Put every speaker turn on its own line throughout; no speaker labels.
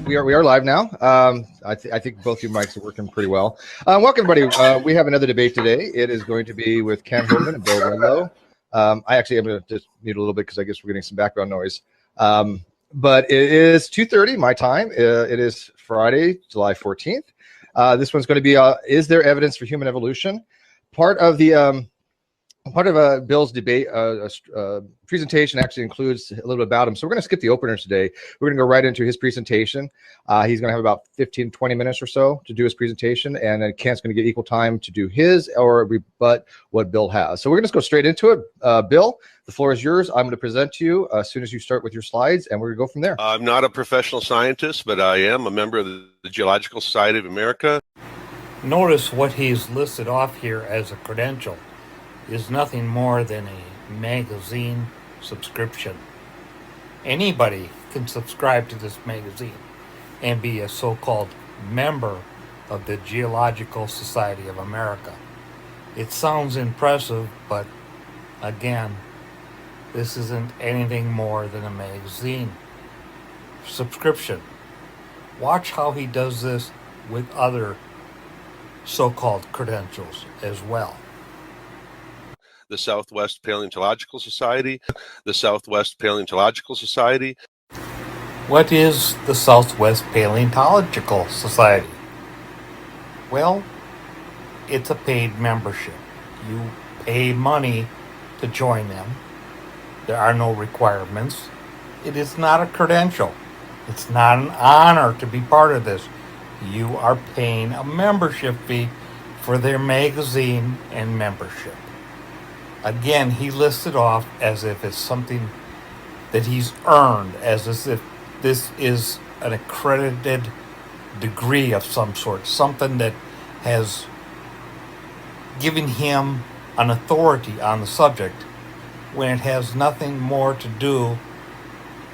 we are live now. I think both your mics are working pretty well. Welcome, everybody. We have another debate today. It is going to be with Ken Hovind and Bill Ludlow. I actually am going to just mute a little bit because I guess we're getting some background noise. But it is 2:30 my time. It is Friday, July 14th. This one's going to be: is there evidence for human evolution? Part of Bill's debate presentation actually includes a little bit about him. So we're going to skip the openers today. We're going to go right into his presentation. He's going to have about 15, 20 minutes or so to do his presentation. And then Kent's going to get equal time to do his or rebut what Bill has. So we're going to just go straight into it. Bill, the floor is yours. I'm going to present to you as soon as you start with your slides, and we're going to go from there.
I'm not a professional scientist, but I am a member of the Geological Society of America.
Notice what he's listed off here as a credential is nothing more than a magazine subscription. Anybody can subscribe to this magazine and be a so-called member of the Geological Society of America. It sounds impressive, but again, this isn't anything more than a magazine subscription. Watch how he does this with other so-called credentials as well.
The Southwest Paleontological Society, the Southwest Paleontological Society.
What is the Southwest Paleontological Society? Well, it's a paid membership. You pay money to join them. There are no requirements. It is not a credential. It's not an honor to be part of this. You are paying a membership fee for their magazine and membership. Again, he listed off as if it's something that he's earned, as if this is an accredited degree of some sort, something that has given him an authority on the subject, when it has nothing more to do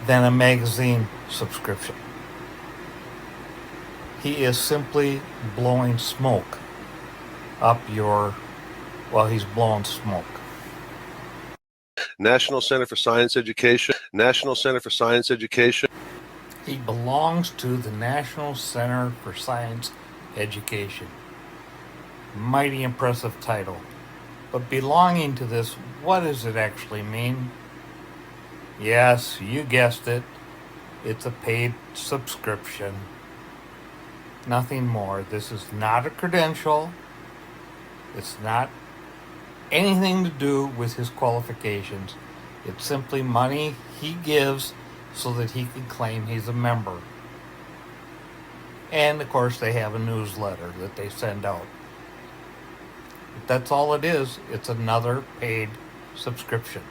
than a magazine subscription. He is simply blowing smoke up he's blowing smoke.
National Center for Science Education, National Center for Science Education.
He belongs to the National Center for Science Education. Mighty impressive title. But belonging to this, what does it actually mean? Yes, you guessed it. It's a paid subscription. Nothing more. This is not a credential. It's not anything to do with his qualifications. It's simply money he gives so that he can claim he's a member. And of course they have a newsletter that they send out. But that's all it is. It's another paid subscription.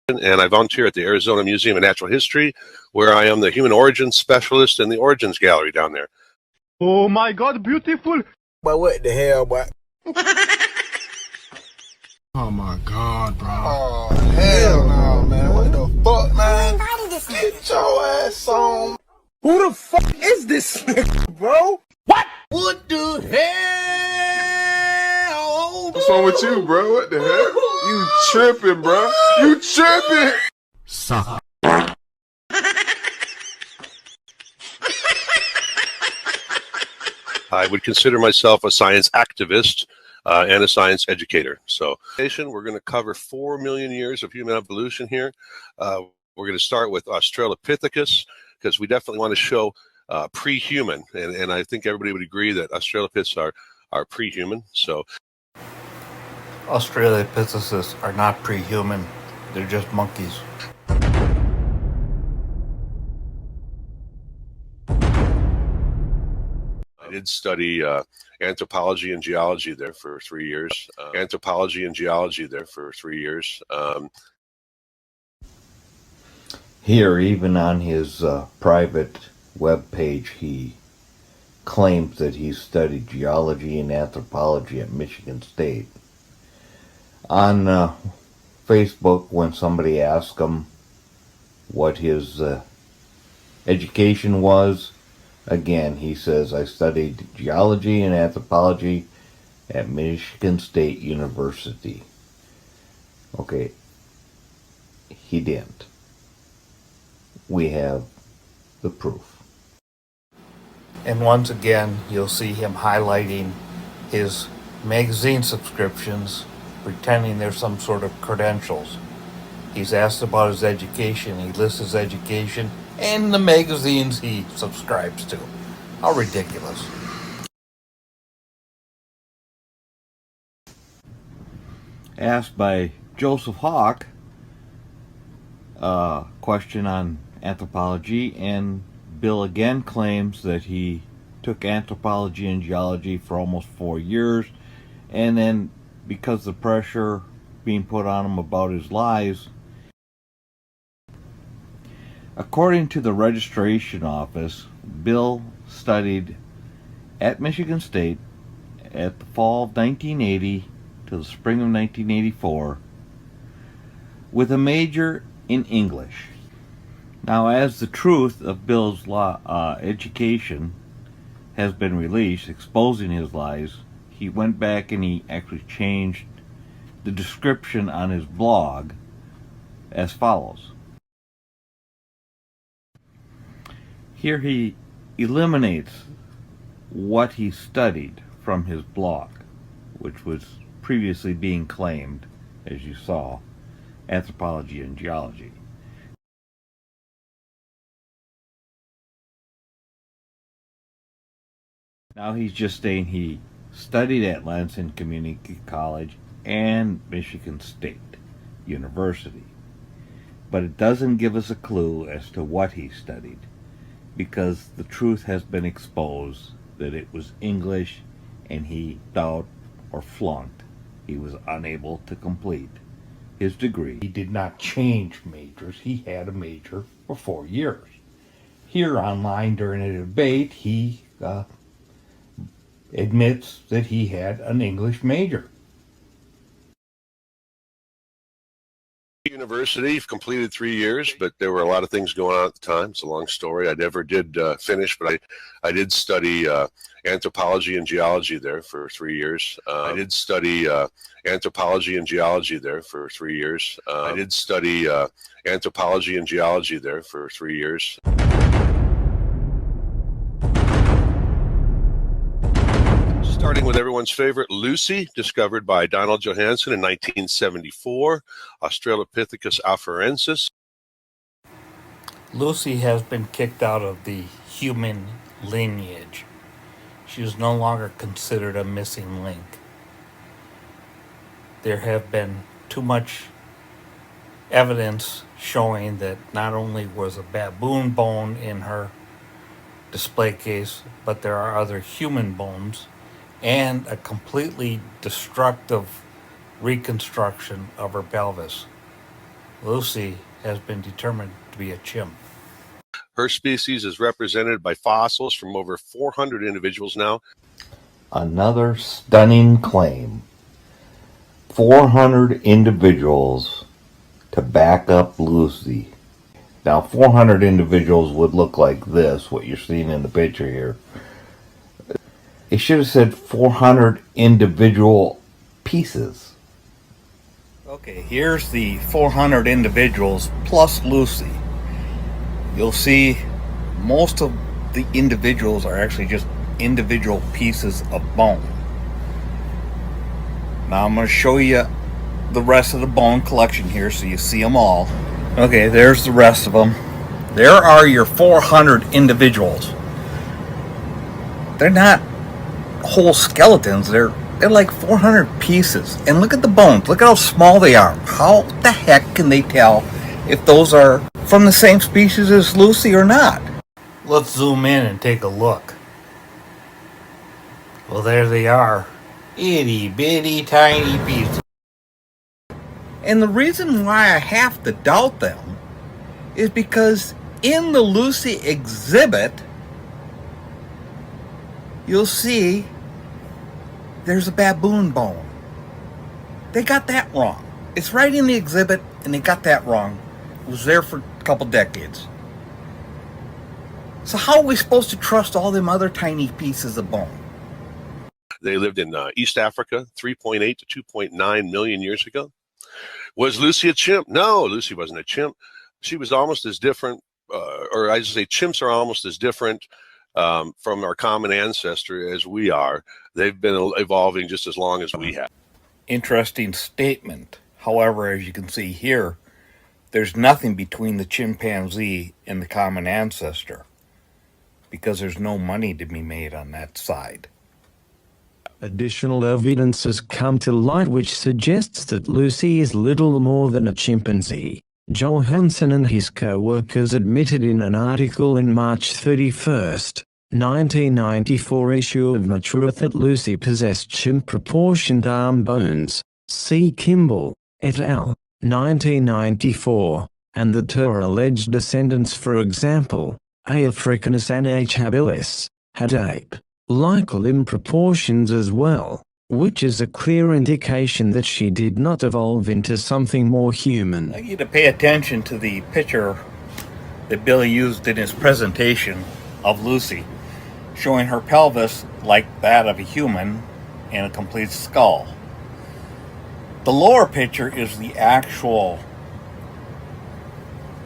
And I volunteer at the Arizona Museum of Natural History, where I am the human origins specialist in the Origins Gallery down there.
Oh my God, beautiful!
But what the hell, boy?
Oh my God, bro.
Oh, hell no, man. What the fuck, man? Get your ass on. Who the fuck is this nigga, bro? What the hell?
What's wrong with you, bro? What the heck? You tripping, bro. You tripping. Suck.
I would consider myself a science activist and a science educator. So, we're going to cover 4 million years of human evolution here. We're going to start with Australopithecus, because we definitely want to show pre-human, and I think everybody would agree that Australopiths are pre-human. So,
Australopithecus are not pre-human. They're just monkeys.
I did study anthropology and geology there for 3 years.
Here, even on his private web page, he claims that he studied geology and anthropology at Michigan State. On Facebook, when somebody asked him what his education was, again, he says, I studied geology and anthropology at Michigan State University. Okay, he didn't. We have the proof.
And once again, you'll see him highlighting his magazine subscriptions, pretending there's some sort of credentials. He's asked about his education. He lists his education and the magazines he subscribes to. How ridiculous.
Asked by Joseph Hawk a question on anthropology, and Bill again claims that he took anthropology and geology for almost 4 years, and then because the pressure being put on him about his lies, according to the registration office, Bill studied at Michigan State at the fall of 1980 to the spring of 1984 with a major in English. Now, as the truth of Bill's education has been released, exposing his lies, he went back and he actually changed the description on his blog as follows. Here he eliminates what he studied from his blog, which was previously being claimed, as you saw, anthropology and geology. Now he's just saying he studied at Lansing Community College and Michigan State University. But it doesn't give us a clue as to what he studied, because the truth has been exposed that it was English and he failed or flunked. He was unable to complete his degree.
He did not change majors. He had a major for 4 years. Here online during a debate, he admits that he had an English major.
University completed 3 years, but there were a lot of things going on at the time. It's a long story. I never did finish, but I did study anthropology and geology there for 3 years. I did study anthropology and geology there for 3 years. I did study anthropology and geology there for 3 years. Starting with everyone's favorite, Lucy, discovered by Donald Johanson in 1974, Australopithecus afarensis.
Lucy has been kicked out of the human lineage. She is no longer considered a missing link. There have been too much evidence showing that not only was a baboon bone in her display case, but there are other human bones and a completely destructive reconstruction of her pelvis. Lucy has been determined to be a chimp.
Her species is represented by fossils from over 400 individuals now.
Another stunning claim. 400 individuals to back up Lucy. Now, 400 individuals would look like this, what you're seeing in the picture here. It should have said 400 individual pieces.
Okay, here's the 400 individuals plus Lucy. You'll see most of the individuals are actually just individual pieces of bone. Now I'm going to show you the rest of the bone collection here so you see them all. Okay, there's the rest of them. There are your 400 individuals. They're not whole skeletons, they're like 400 pieces. And look at the bones, look at how small they are. How the heck can they tell if those are from the same species as Lucy or not? Let's zoom in and take a look. Well, there they are. Itty bitty tiny pieces. And the reason why I have to doubt them is because in the Lucy exhibit, you'll see there's a baboon bone. They got that wrong. It's right in the exhibit and they got that wrong. It was there for a couple decades. So how are we supposed to trust all them other tiny pieces of bone?
They lived in East Africa 3.8 to 2.9 million years ago. Was Lucy a chimp? No, Lucy wasn't a chimp. She was almost as different or I should say chimps are almost as different from our common ancestor as we are. They've been evolving just as long as we have.
Interesting statement. However, as you can see here, there's nothing between the chimpanzee and the common ancestor because there's no money to be made on that side.
Additional evidence has come to light which suggests that Lucy is little more than a chimpanzee. Johansson and his co-workers admitted in an article in March 31, 1994 issue of Nature that Lucy possessed chimp-proportioned arm bones. C. Kimball, et al., 1994, and that her alleged descendants, for example, A. africanus and H. habilis, had ape-like limb proportions as well, which is a clear indication that she did not evolve into something more human.
I need to pay attention to the picture that Billy used in his presentation of Lucy, showing her pelvis like that of a human and a complete skull. The lower picture is the actual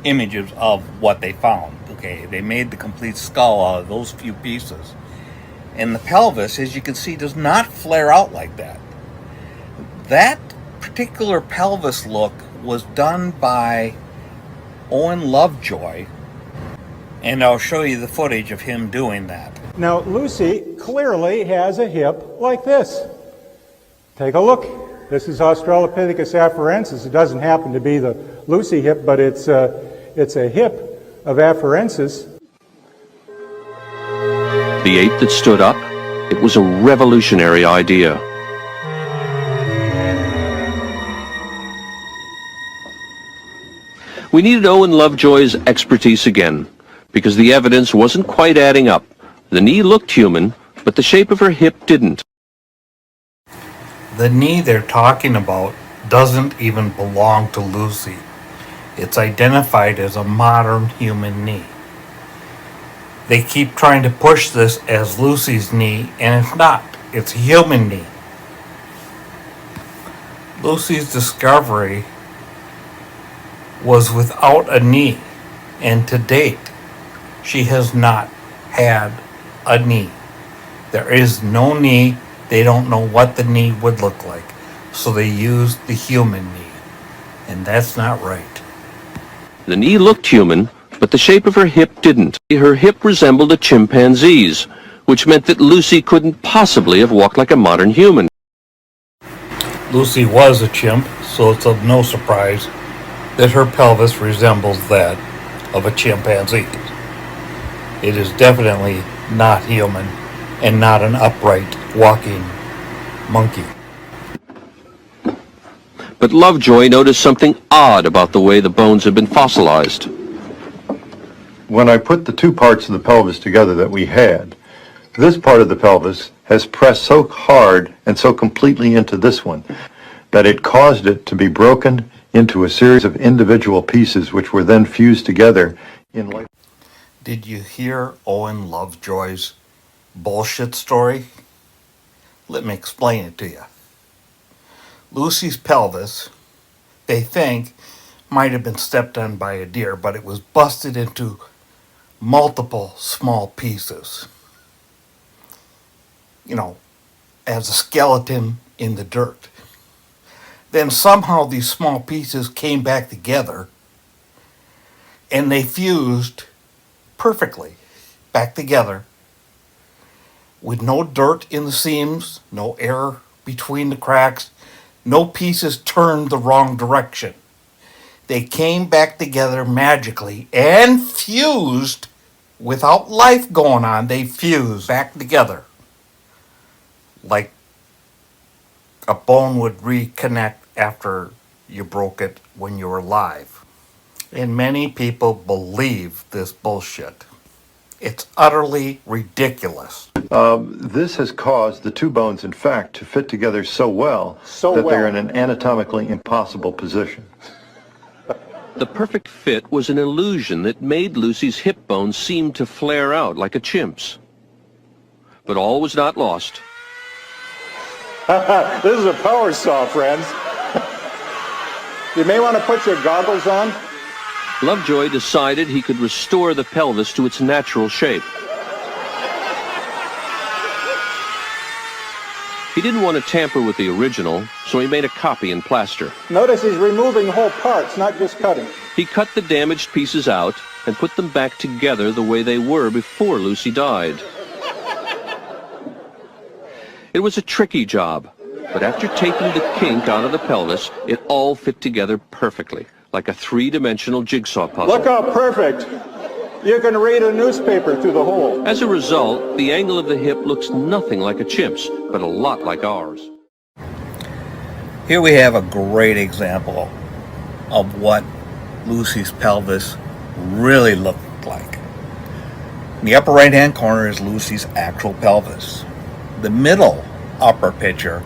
images of what they found. Okay, they made the complete skull out of those few pieces. And the pelvis, as you can see, does not flare out like that. That particular pelvis look was done by Owen Lovejoy, and I'll show you the footage of him doing that.
Now, Lucy clearly has a hip like this. Take a look. This is Australopithecus afarensis. It doesn't happen to be the Lucy hip, but it's a hip of afarensis.
The ape that stood up, it was a revolutionary idea. We needed Owen Lovejoy's expertise again, because the evidence wasn't quite adding up. The knee looked human, but the shape of her hip didn't.
The knee they're talking about doesn't even belong to Lucy. It's identified as a modern human knee. They keep trying to push this as Lucy's knee, and it's not. It's a human knee. Lucy's discovery was without a knee, and to date, she has not had a knee. There is no knee. They don't know what the knee would look like, so they used the human knee, and that's not right.
The knee looked human, but the shape of her hip didn't. Her hip resembled a chimpanzee's, which meant that Lucy couldn't possibly have walked like a modern human.
Lucy was a chimp, so it's of no surprise that her pelvis resembles that of a chimpanzee. It is definitely not human and not an upright walking monkey.
But Lovejoy noticed something odd about the way the bones had been fossilized.
When I put the two parts of the pelvis together that we had, this part of the pelvis has pressed so hard and so completely into this one that it caused it to be broken into a series of individual pieces which were then fused together in life.
Did you hear Owen Lovejoy's bullshit story? Let me explain it to you. Lucy's pelvis, they think, might have been stepped on by a deer, but it was busted into multiple small pieces. You know, as a skeleton in the dirt. Then somehow these small pieces came back together and they fused perfectly back together with no dirt in the seams, no air between the cracks, no pieces turned the wrong direction. They came back together magically and fused without life going on. They fused back together like a bone would reconnect after you broke it when you were alive. And many people believe this bullshit. It's utterly ridiculous.
This has caused the two bones, in fact, to fit together so well that they're in an anatomically impossible position.
The perfect fit was an illusion that made Lucy's hip bones seem to flare out like a chimp's. But all was not lost.
This is a power saw, friends. You may want to put your goggles on.
Lovejoy decided he could restore the pelvis to its natural shape. He didn't want to tamper with the original, so he made a copy in plaster.
Notice he's removing whole parts, not just cutting.
He cut the damaged pieces out and put them back together the way they were before Lucy died. It was a tricky job, but after taking the kink out of the pelvis, it all fit together perfectly, like a three-dimensional jigsaw puzzle.
Look how perfect. You can read a newspaper through the hole.
As a result, the angle of the hip looks nothing like a chimp's, but a lot like ours.
Here we have a great example of what Lucy's pelvis really looked like. In the upper right-hand corner is Lucy's actual pelvis. The middle upper picture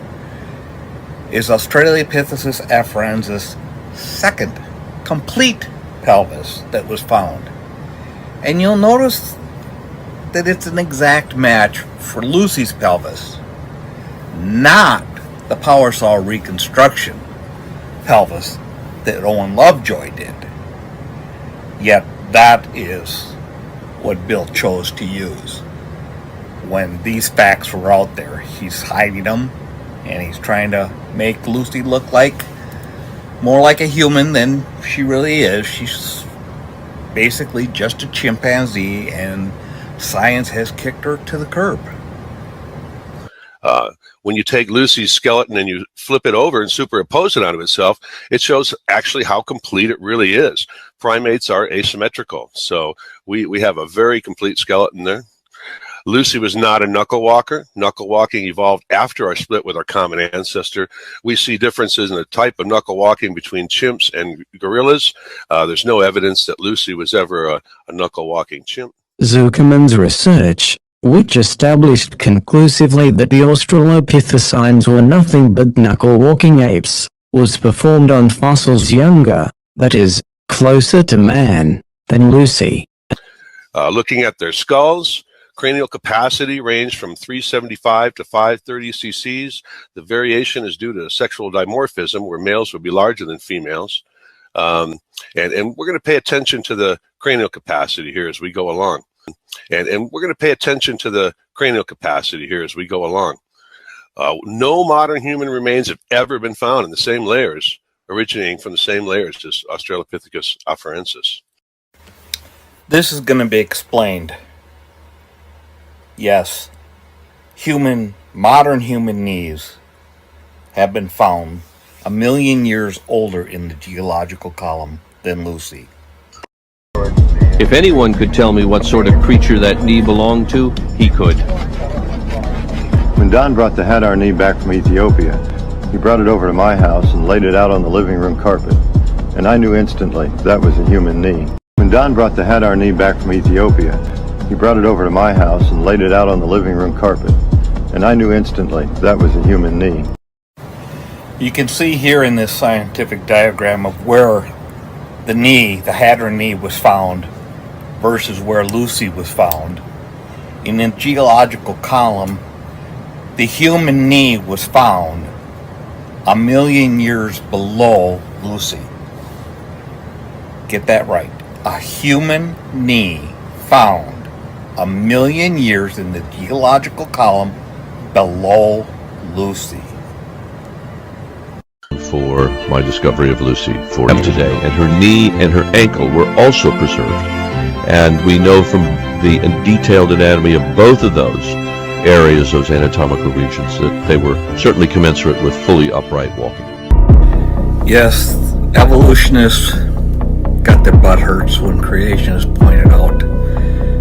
is Australopithecus afarensis' second complete pelvis that was found. And you'll notice that it's an exact match for Lucy's pelvis, not the power saw reconstruction pelvis that Owen Lovejoy did. Yet that is what Bill chose to use. When these facts were out there, he's hiding them, and he's trying to make Lucy look like more like a human than she really is. She's basically just a chimpanzee, and science has kicked her to the curb.
When you take Lucy's skeleton and you flip it over and superimpose it onto itself, it shows actually how complete it really is. Primates are asymmetrical, so we have a very complete skeleton there. Lucy was not a knuckle walker. Knuckle walking evolved after our split with our common ancestor. We see differences in the type of knuckle walking between chimps and gorillas. There's no evidence that Lucy was ever a knuckle walking chimp.
Zuckerman's research, which established conclusively that the Australopithecines were nothing but knuckle-walking apes, was performed on fossils younger, that is, closer to man, than Lucy.
Looking at their skulls, cranial capacity ranged from 375 to 530 cc's. The variation is due to sexual dimorphism, where males would be larger than females. And we're going to pay attention to the cranial capacity here as we go along. And we're going to pay attention to the cranial capacity here as we go along. No modern human remains have ever been found in the same layers, originating from the same layers as Australopithecus afarensis.
This is going to be explained. Yes, modern human knees have been found 1 million years older in the geological column than Lucy.
If anyone could tell me what sort of creature that knee belonged to, he could.
When Don brought the Hadar knee back from Ethiopia, he brought it over to my house and laid it out on the living room carpet, and I knew instantly that was a human knee. When Don brought the Hadar knee back from Ethiopia, he brought it over to my house and laid it out on the living room carpet, and I knew instantly that was a human knee.
You can see here in this scientific diagram of where the Hadar knee was found versus where Lucy was found. In the geological column, the human knee was found 1 million years below Lucy. Get that right. A human knee found 1 million years in the geological column below Lucy.
For my discovery of Lucy 40 today, and her knee and her ankle were also preserved. And we know from the detailed anatomy of both of those areas, those anatomical regions, that they were certainly commensurate with fully upright walking.
Yes, evolutionists got their butt hurts when creationists pointed out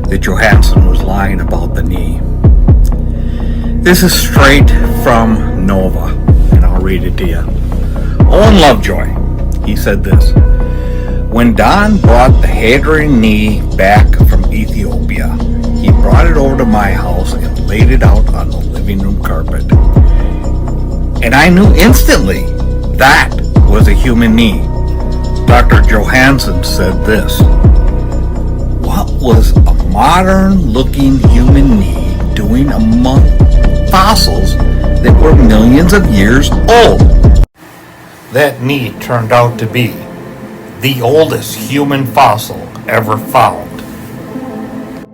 that Johansen was lying about the knee. This is straight from Nova, and I'll read it to you. Owen Lovejoy, he said this: when Don brought the Hadar knee back from Ethiopia, he brought it over to my house and laid it out on the living room carpet. And I knew instantly that was a human knee. Dr. Johansen said this: what was a modern-looking human knee doing among fossils that were millions of years old?
That knee turned out to be
the oldest human fossil ever found.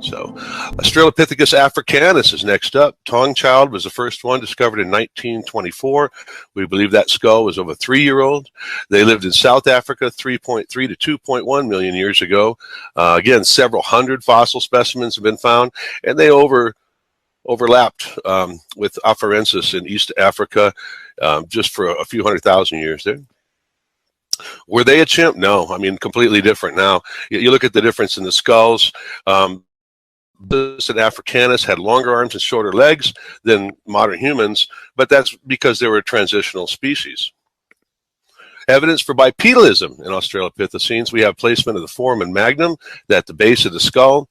So, Australopithecus africanus is next up. Tongchild was the first one discovered in 1924. We believe that skull was of a 3-year-old. They lived in South Africa 3.3 to 2.1 million years ago. Again, several hundred fossil specimens have been found, and they overlapped with Afarensis in East Africa just for a few 100,000 years there. Were they a chimp? No. I mean, completely different now. You look at the difference in the skulls. This and Africanus had longer arms and shorter legs than modern humans, but that's because they were a transitional species. Evidence for bipedalism in Australopithecines. We have placement of the foramen magnum at the base of the skull.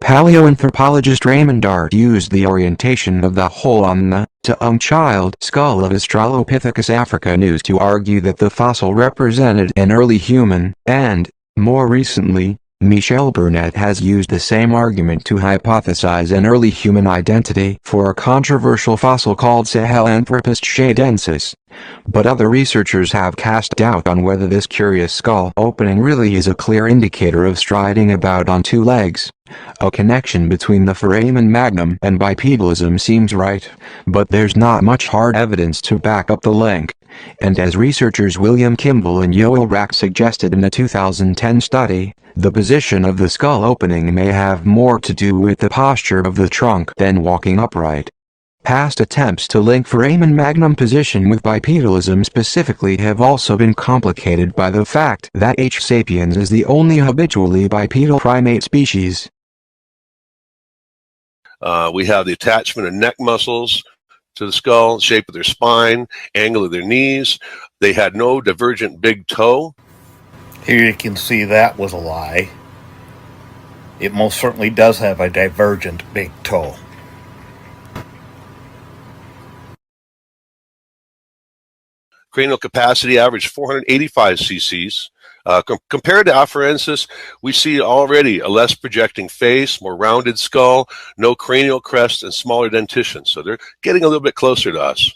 Paleoanthropologist Raymond Dart used the orientation of the hole on the Tongchild skull of Australopithecus africanus to argue that the fossil represented an early human, and, more recently, Michel Burnett has used the same argument to hypothesize an early human identity for a controversial fossil called Sahelanthropus shadensis. But other researchers have cast doubt on whether this curious skull opening really is a clear indicator of striding about on 2 legs. A connection between the foramen magnum and bipedalism seems right, but there's not much hard evidence to back up the link. And as researchers William Kimball and Yoel Rack suggested in a 2010 study, the position of the skull opening may have more to do with the posture of the trunk than walking upright. Past attempts to link foramen magnum position with bipedalism specifically have also been complicated by the fact that H. sapiens is the only habitually bipedal primate species.
We have the attachment of neck muscles to the skull, shape of their spine, angle of their knees. They had no divergent big toe.
Here you can see that was a lie. It most certainly does have a divergent big toe.
Cranial capacity averaged 485 cc's. Compared to Afarensis, we see already a less projecting face, more rounded skull, no cranial crest, and smaller dentition. So they're getting a little bit closer to us.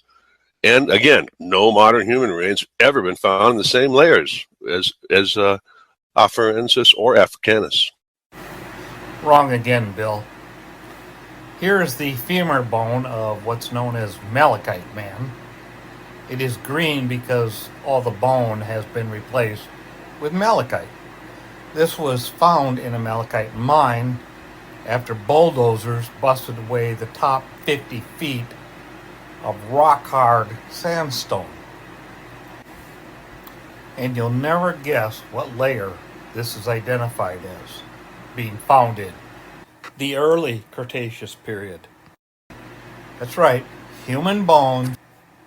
And again, no modern human remains ever been found in the same layers as Afarensis or Africanus.
Wrong again, Bill. Here is the femur bone of what's known as Malachite man. It is green because all the bone has been replaced with malachite. This was found in a malachite mine after bulldozers busted away the top 50 feet of rock-hard sandstone. And you'll never guess what layer this is identified as being found in. The early Cretaceous period. That's right, human bone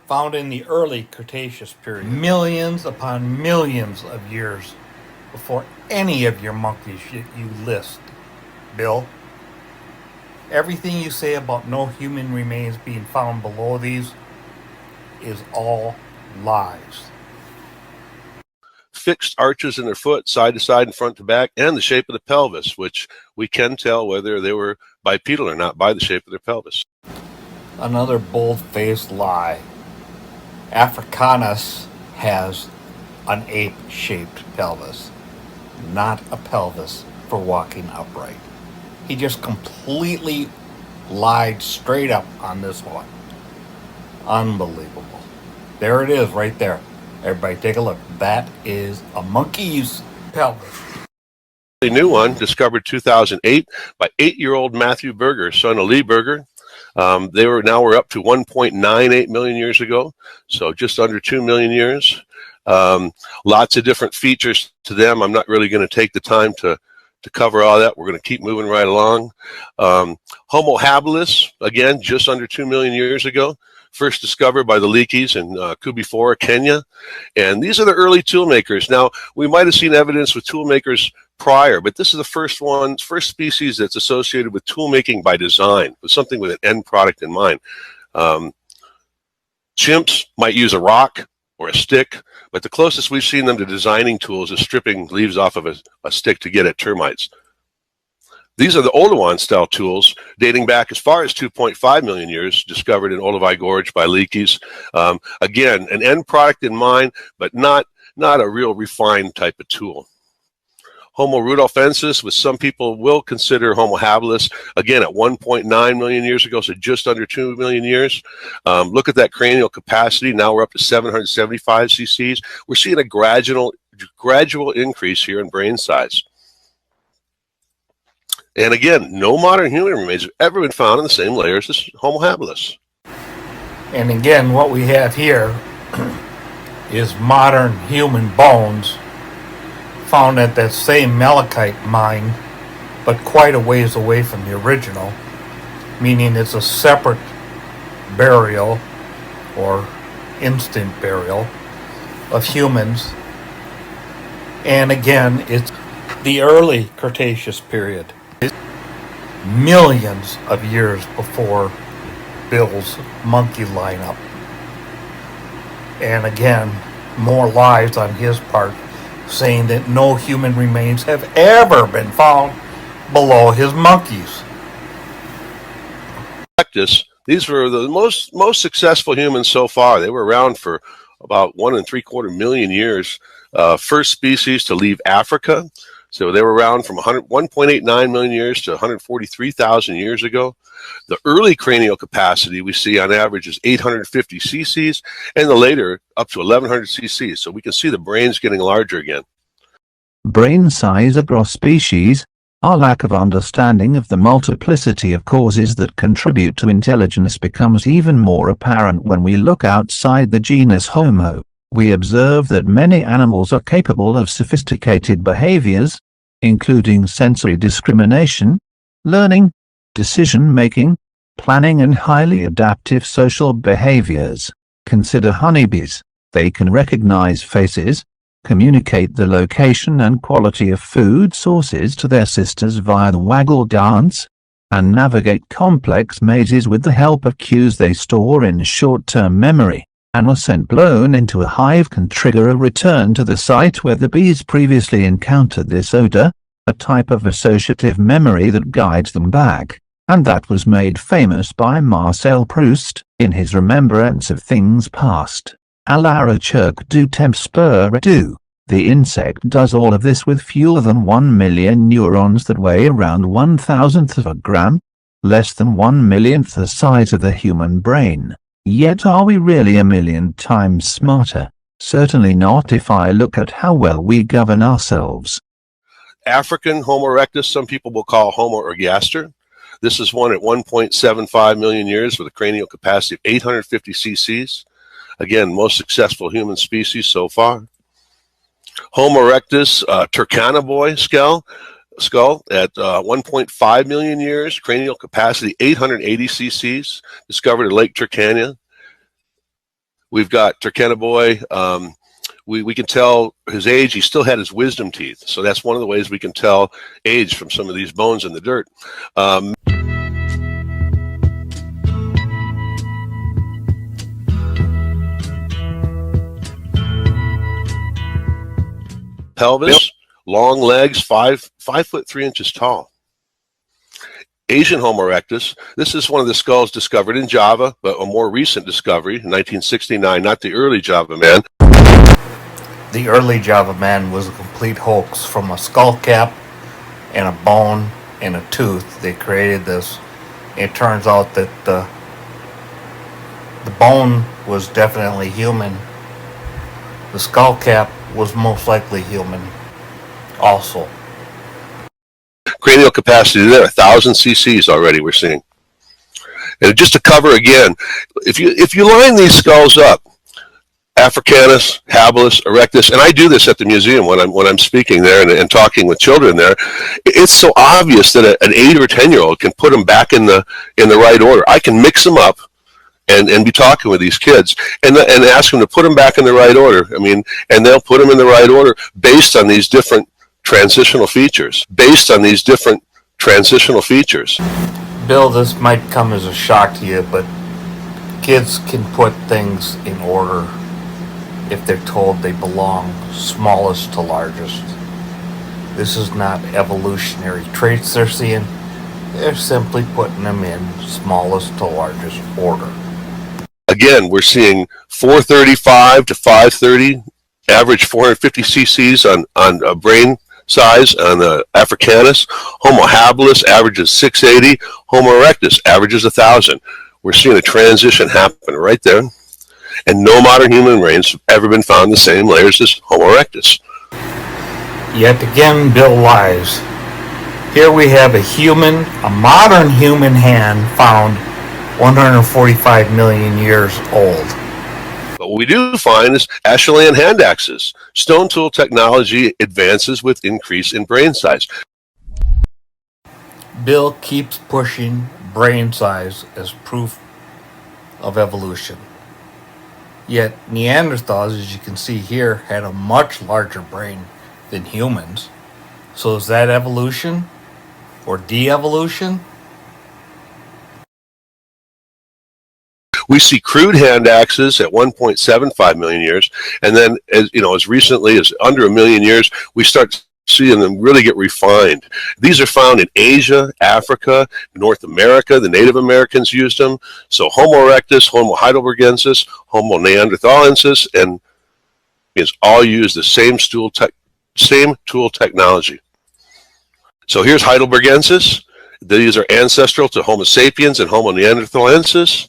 found in the early Cretaceous period, millions upon millions of years before any of your monkeys you list, Bill. Everything you say about no human remains being found below these is all lies.
Fixed arches in their foot, side to side and front to back, and the shape of the pelvis, which we can tell whether they were bipedal or not by the shape of their pelvis.
Another bold-faced lie. Africanus has an ape-shaped pelvis, not a pelvis for walking upright. He just completely lied straight up on this one. Unbelievable. There it is right there. Everybody take a look. That is a monkey's pelvis.
A new one discovered 2008 by 8-year-old Matthew Berger, son of Lee Berger. We're up to 1.98 million years ago, so just under 2 million years. Lots of different features to them. I'm not really going to take the time to cover all that. We're going to keep moving right along. Homo habilis, again, just under 2 million years ago, first discovered by the Leakeys in Kubifora, Kenya. And these are the early tool makers. Now, we might have seen evidence with tool makers prior, but this is the first species that's associated with tool making by design, with something with an end product in mind. Chimps might use a rock or a stick, but the closest we've seen them to designing tools is stripping leaves off of a stick to get at termites. These are the Olawan style tools dating back as far as 2.5 million years, discovered in Olavai Gorge by Leakeys. Again, an end product in mind, but not not a real refined type of tool. Homo rudolfensis, which some people will consider Homo habilis, again at 1.9 million years ago, so just under 2 million years. Look at that cranial capacity. Now we're up to 775 cc's. We're seeing a gradual increase here in brain size. And again, no modern human remains have ever been found in the same layers as Homo habilis.
And again, what we have here is modern human bones found at that same malachite mine, but quite a ways away from the original, meaning it's a separate burial or instant burial of humans. And again, it's the early Cretaceous period, millions of years before Bill's monkey lineup. And again, more lies on his part, saying that no human remains have ever been found below his monkeys.
These were the most successful humans so far. They were around for about 1 3/4 million years. First species to leave Africa. So they were around from 1.89 million years to 143,000 years ago. The early cranial capacity we see on average is 850 cc's, and the later up to 1100 cc's. So we can see the brains getting larger again.
Brain size across species. Our lack of understanding of the multiplicity of causes that contribute to intelligence becomes even more apparent when we look outside the genus Homo. We observe that many animals are capable of sophisticated behaviors, including sensory discrimination, learning, decision-making, planning, and highly adaptive social behaviors. Consider honeybees. They can recognize faces, communicate the location and quality of food sources to their sisters via the waggle dance, and navigate complex mazes with the help of cues they store in short-term memory. A scent blown into a hive can trigger a return to the site where the bees previously encountered this odor, a type of associative memory that guides them back, and that was made famous by Marcel Proust in his Remembrance of Things Past. Alara chirk du temps spur du. The insect does all of this with fewer than 1 million neurons that weigh around 1,000th of a gram, less than 1/1,000,000th the size of the human brain. Yet are we really a million times smarter? Certainly not if I look at how well we govern ourselves.
African Homo erectus, some people will call Homo ergaster. This is one at 1.75 million years with a cranial capacity of 850 cc's. Again, most successful human species so far. Homo erectus turcaniboi skull at 1.5 million years, cranial capacity 880 cc's, discovered at Lake Turkana. We've got turcaniboi. We can tell his age. He still had his wisdom teeth, so that's one of the ways we can tell age from some of these bones in the dirt. Pelvis, long legs, 5'3" tall. Asian Homo erectus. This is one of the skulls discovered in Java, but a more recent discovery in 1969, not the early Java man.
The early Java man was a complete hoax. From a skull cap and a bone and a tooth, they created this. It turns out that the bone was definitely human. The skull cap was most likely human also.
Cranial capacity there, 1,000 cc's already we're seeing. And just to cover again, if you line these skulls up, Africanus, habilis, erectus, and I do this at the museum when I'm speaking there and talking with children there, it's so obvious that an 8 or 10-year-old can put them back in the right order. I can mix them up and be talking with these kids and ask them to put them back in the right order. I mean, and they'll put them in the right order based on these different transitional features.
Bill, this might come as a shock to you, but kids can put things in order if they're told they belong smallest to largest. This is not evolutionary traits they're seeing. They're simply putting them in smallest to largest order.
Again, we're seeing 435 to 530 average 450 cc's on brain size on the Africanus. Homo habilis averages 680. Homo erectus averages 1,000. We're seeing a transition happen right there. And no modern human brains have ever been found in the same layers as Homo erectus.
Yet again, Bill lies. Here we have a modern human hand found 145 million years old.
But what we do find is Acheulean hand axes. Stone tool technology advances with increase in brain size.
Bill keeps pushing brain size as proof of evolution. Yet Neanderthals, as you can see here, had a much larger brain than humans. So is that evolution or de-evolution?
We see crude hand axes at 1.75 million years, and then as recently as under 1 million years, we start seeing them really get refined. These are found in Asia, Africa, North America. The Native Americans used them. So Homo erectus, Homo heidelbergensis, Homo neanderthalensis, and is all use the same tool technology. So here's heidelbergensis. These are ancestral to Homo sapiens and Homo neanderthalensis,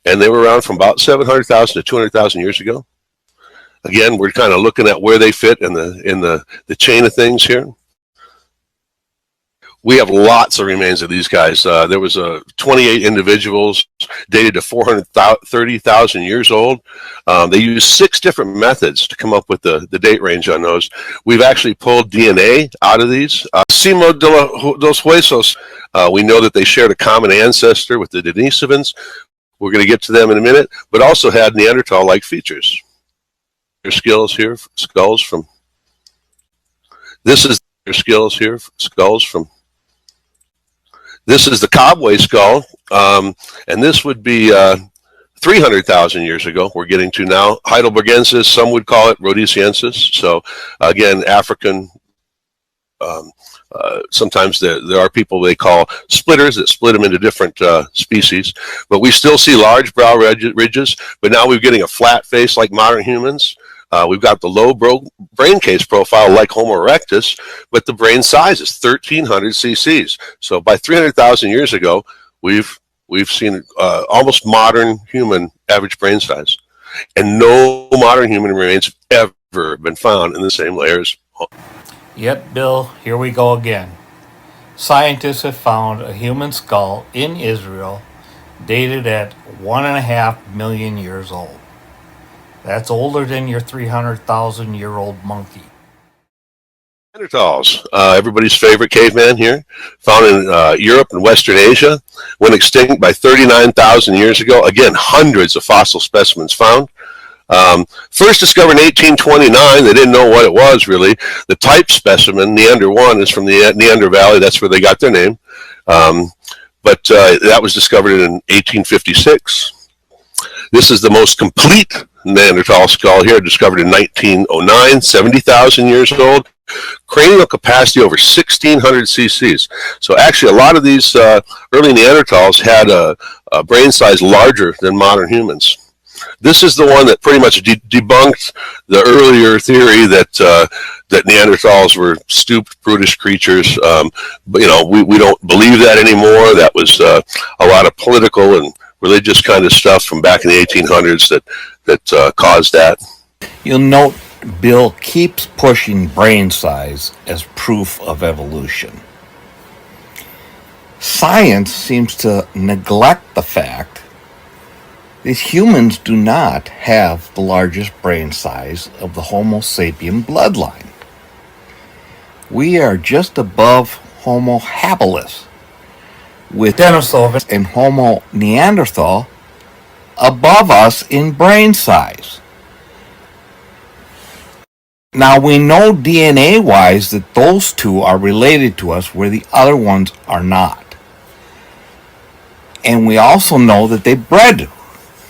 and they were around from about 700,000 to 200,000 years ago. Again, we're kind of looking at where they fit in the chain of things here. We have lots of remains of these guys. There was 28 individuals dated to 430,000 years old. They used 6 different methods to come up with the date range on those. We've actually pulled DNA out of these. Cimo de los Huesos, we know that they shared a common ancestor with the Denisovans. We're going to get to them in a minute, but also had Neanderthal-like features. Their skulls here, skulls from. This is their skulls here, skulls from. This is the Cobway skull, and this would be 300,000 years ago. We're getting to now Heidelbergensis. Some would call it Rhodesiensis. So again, African. Sometimes there are people they call splitters that split them into different species, but we still see large brow ridges. But now we're getting a flat face like modern humans. We've got the low brain case profile like Homo erectus, but the brain size is 1,300 cc's. So by 300,000 years ago, we've seen almost modern human average brain size, and no modern human remains have ever been found in the same layers.
Yep, Bill, here we go again. Scientists have found a human skull in Israel dated at 1.5 million years old. That's older than your 300,000-year-old monkey.
Neanderthals, everybody's favorite caveman here, found in Europe and Western Asia, went extinct by 39,000 years ago. Again, hundreds of fossil specimens found. First discovered in 1829. They didn't know what it was really. The type specimen, Neander 1, is from the Neander Valley. That's where they got their name. But that was discovered in 1856. This is the most complete Neanderthal skull here, discovered in 1909, 70,000 years old. Cranial capacity over 1,600 cc's. So actually a lot of these early Neanderthals had a brain size larger than modern humans. This is the one that pretty much debunked the earlier theory that that Neanderthals were stooped, brutish creatures. But we don't believe that anymore. That was a lot of political and religious kind of stuff from back in the 1800s that caused that.
You'll note Bill keeps pushing brain size as proof of evolution. Science seems to neglect the fact that humans do not have the largest brain size of the Homo sapien bloodline. We are just above Homo habilis, with Denisovans and Homo neanderthal above us in brain size. Now we know DNA-wise that those two are related to us where the other ones are not. And we also know that they bred,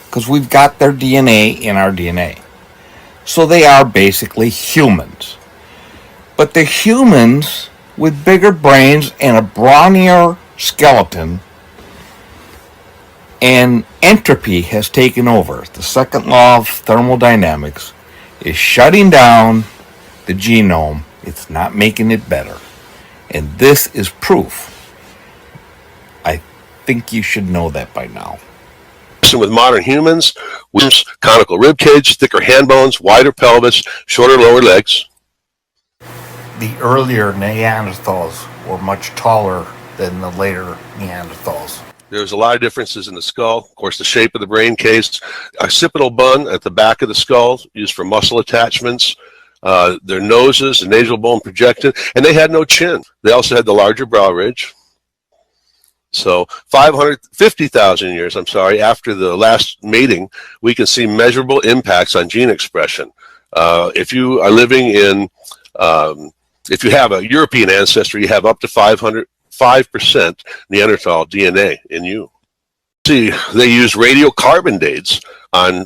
because we've got their DNA in our DNA. So they are basically humans. But they're humans with bigger brains and a brawnier skeleton, and entropy has taken over. The second law of thermodynamics is shutting down the genome. It's not making it better. And this is proof. I think you should know that by now.
With modern humans, with conical rib cage, thicker hand bones, wider pelvis, shorter lower legs.
The earlier Neanderthals were much taller than the later Neanderthals.
There's a lot of differences in the skull. Of course, the shape of the brain case, occipital bun at the back of the skull, used for muscle attachments. Their noses, the nasal bone projected, and they had no chin. They also had the larger brow ridge. So 550,000 years, after the last mating, we can see measurable impacts on gene expression. If you are living in, if you have a European ancestry, you have up to 5% Neanderthal DNA in you. See, they use radiocarbon dates on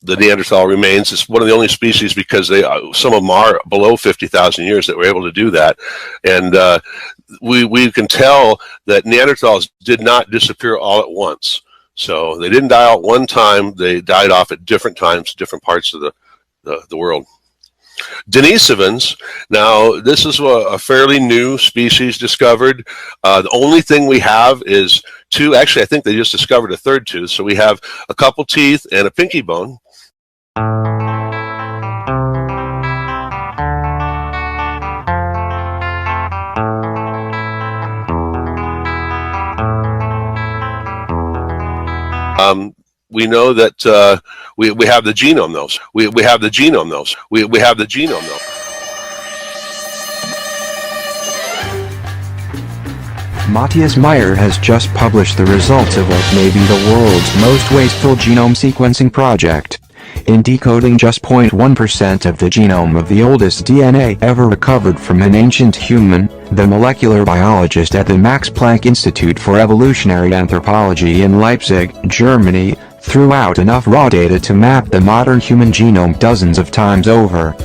the Neanderthal remains. It's one of the only species because some of them are below 50,000 years that were able to do that. And we can tell that Neanderthals did not disappear all at once. So they didn't die out one time. They died off at different times, different parts of the world. Denisovans, now this is a fairly new species discovered. The only thing we have is two, actually I think they just discovered a third tooth. So we have a couple teeth and a pinky bone. We know that we have the genome though. We have the genome though. We have the genome though.
Matthias Meyer has just published the results of what may be the world's most wasteful genome sequencing project. In decoding just 0.1% of the genome of the oldest DNA ever recovered from an ancient human, the molecular biologist at the Max Planck Institute for Evolutionary Anthropology in Leipzig, Germany, threw out enough raw data to map the modern human genome dozens of times over.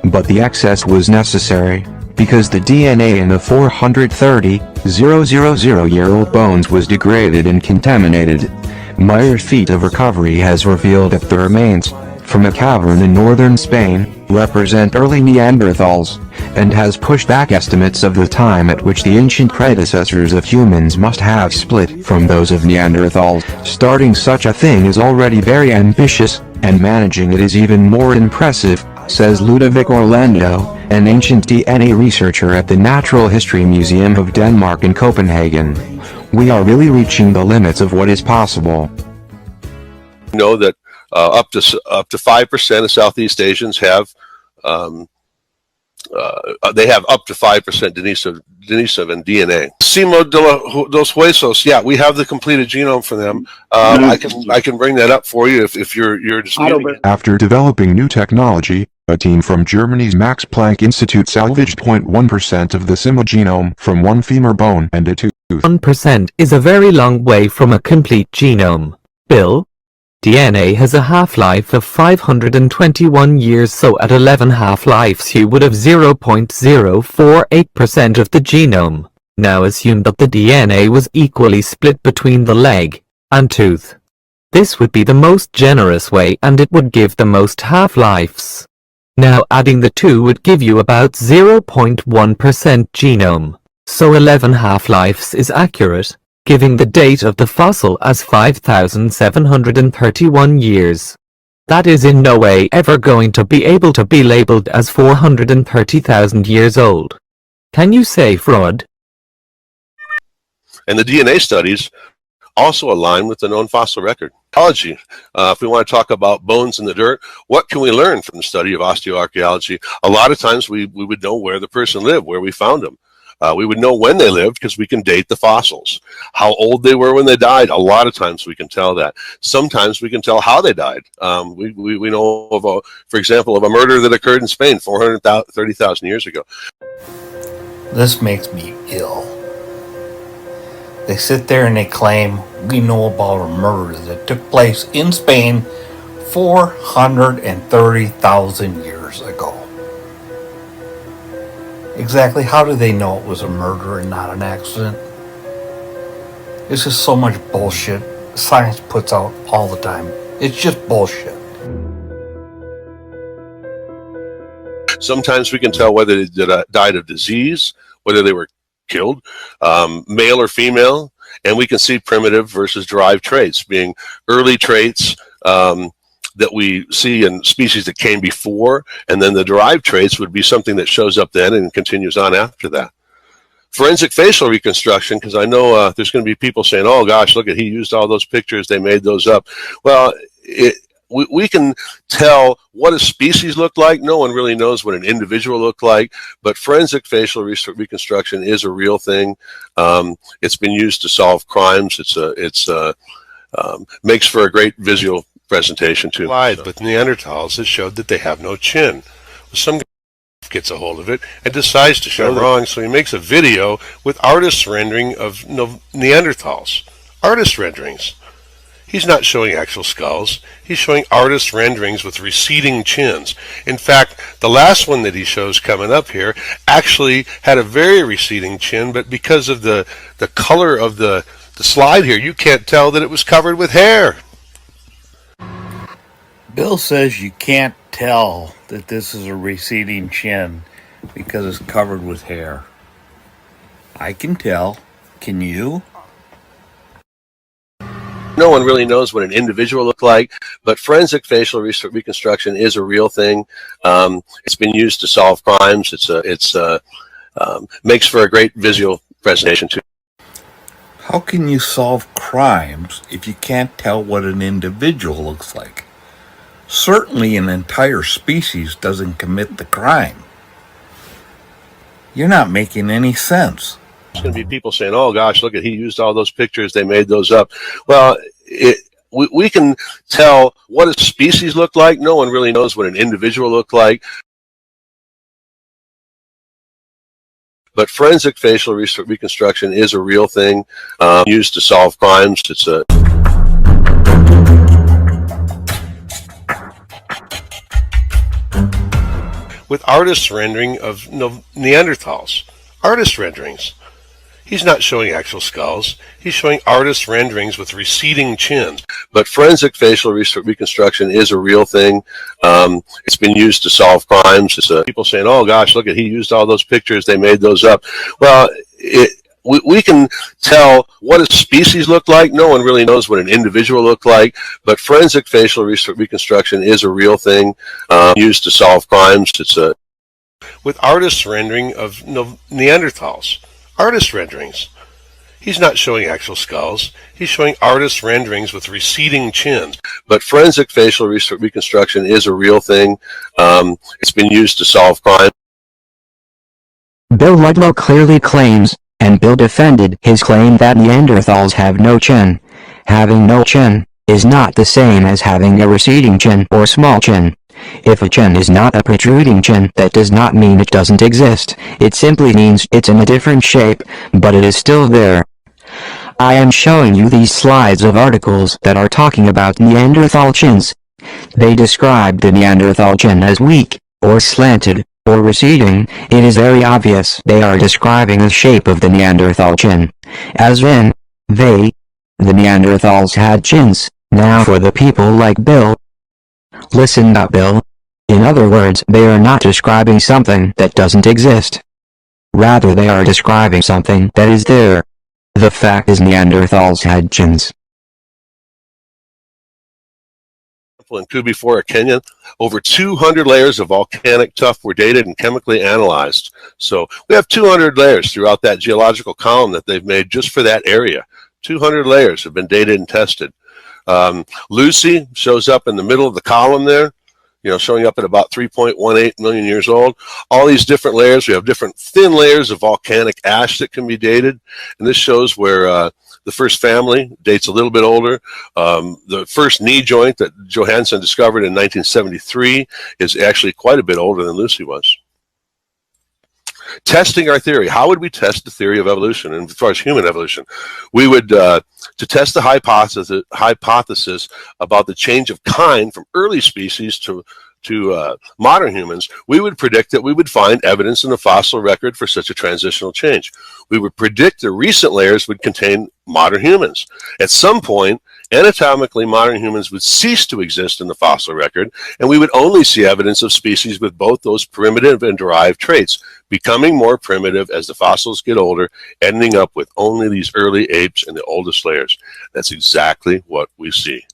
But the excess was necessary, because the DNA in the 430,000-year-old bones was degraded and contaminated. Meyer's feat of recovery has revealed that the remains, from a cavern in northern Spain, represent early Neanderthals, and has pushed back estimates of the time at which the ancient predecessors of humans must have split from those of Neanderthals. Starting such a thing is already very ambitious, and managing it is even more impressive, says Ludovic Orlando, an ancient DNA researcher at the Natural History Museum of Denmark in Copenhagen. We are really reaching the limits of what is possible.
We know that up to 5% of Southeast Asians have they have up to 5% Denisovan DNA. Simo de los Huesos, yeah, we have the completed genome for them. I can bring that up for you if you're disputing it.
After developing new technology, a team from Germany's Max Planck Institute salvaged 0.1% of the Simo genome from one femur bone and a tooth.
1% is a very long way from a complete genome. Bill? DNA has a half-life of 521 years, so at 11 half-lives you would have 0.048% of the genome. Now assume that the DNA was equally split between the leg and tooth. This would be the most generous way and it would give the most half-lives. Now adding the two would give you about 0.1% genome. So 11 half-lives is accurate, giving the date of the fossil as 5,731 years. That is in no way ever going to be able to be labeled as 430,000 years old. Can you say fraud?
And the DNA studies also align with the known fossil record. Ecology, if we want to talk about bones in the dirt, what can we learn from the study of osteoarchaeology? A lot of times we would know where the person lived, where we found them. We would know when they lived because we can date the fossils. How old they were when they died, a lot of times we can tell that. Sometimes we can tell how they died. We know of, for example, of a murder that occurred in Spain 430,000 years ago.
This makes me ill. They sit there and they claim we know about a murder that took place in Spain 430,000 years ago. Exactly how do they know it was a murder and not an accident? This is so much bullshit science puts out all the time. It's just bullshit.
Sometimes we can tell whether they died of disease, whether they were killed, male or female, and we can see primitive versus derived traits being early traits that we see in species that came before, and then the derived traits would be something that shows up then and continues on after that. Forensic facial reconstruction, because I know there's going to be people saying, oh gosh, look at, he used all those pictures, they made those up. Well, we can tell what a species looked like. No one really knows what an individual looked like, but forensic facial reconstruction is a real thing. It's been used to solve crimes. It's makes for a great visual presentation too. Lied with Neanderthals that showed that they have no chin. Some gets a hold of it and decides to show them wrong, so he makes a video with artist's rendering of Neanderthals. Artist renderings. He's not showing actual skulls. He's showing artist renderings with receding chins. In fact, the last one that he shows coming up here actually had a very receding chin, but because of the color of the slide here, you can't tell that it was covered with hair.
Bill says you can't tell that this is a receding chin because it's covered with hair. I can tell. Can you?
No one really knows what an individual looked like, but forensic facial reconstruction is a real thing. It's been used to solve crimes. It's makes for a great visual presentation too.
How can you solve crimes if you can't tell what an individual looks like? Certainly an entire species doesn't commit the crime. You're not making any sense.
There's going to be people saying, oh gosh, look at, he used all those pictures, they made those up. Well, we can tell what a species looked like. No one really knows what an individual looked like. But forensic facial reconstruction is a real thing, used to solve crimes. It's a with artist rendering of Neanderthals. Artist renderings. He's not showing actual skulls. He's showing artist renderings with receding chins. But forensic facial reconstruction is a real thing. It's been used to solve crimes. It's people saying, oh gosh, look at, he used all those pictures, they made those up. Well, we can tell what a species looked like. No one really knows what an individual looked like, but forensic facial reconstruction is a real thing, used to solve crimes. It's with artist rendering of Neanderthals. Artist renderings. He's not showing actual skulls. He's showing artist renderings with receding chins. But forensic facial reconstruction is a real thing. It's been used to solve crime.
Bill Ludlow clearly claims, and Bill defended his claim, that Neanderthals have no chin. Having no chin is not the same as having a receding chin or small chin. If a chin is not a protruding chin, that does not mean it doesn't exist. It simply means it's in a different shape, but it is still there. I am showing you these slides of articles that are talking about Neanderthal chins. They describe the Neanderthal chin as weak, or slanted, or receding. It is very obvious they are describing the shape of the Neanderthal chin. As in, the Neanderthals had chins. Now for the people like Bill. Listen up, Bill. In other words, they are not describing something that doesn't exist. Rather, they are describing something that is there. The fact is, Neanderthals had chins.
In Kubifora, Kenya, over 200 layers of volcanic tuff were dated and chemically analyzed. So we have 200 layers throughout that geological column that they've made just for that area. 200 layers have been dated and tested. Lucy shows up in the middle of the column there, showing up at about 3.18 million years old. All these different layers, we have different thin layers of volcanic ash that can be dated. And this shows where the first family dates a little bit older. The first knee joint that Johansen discovered in 1973 is actually quite a bit older than Lucy was. Testing our theory. How would we test the theory of evolution? And as far as human evolution, we would, to test the hypothesis about the change of kind from early species to modern humans, we would predict that we would find evidence in the fossil record for such a transitional change. We would predict the recent layers would contain modern humans. At some point Anatomically, modern humans would cease to exist in the fossil record, and we would only see evidence of species with both those primitive and derived traits, becoming more primitive as the fossils get older, ending up with only these early apes in the oldest layers. That's exactly what we see.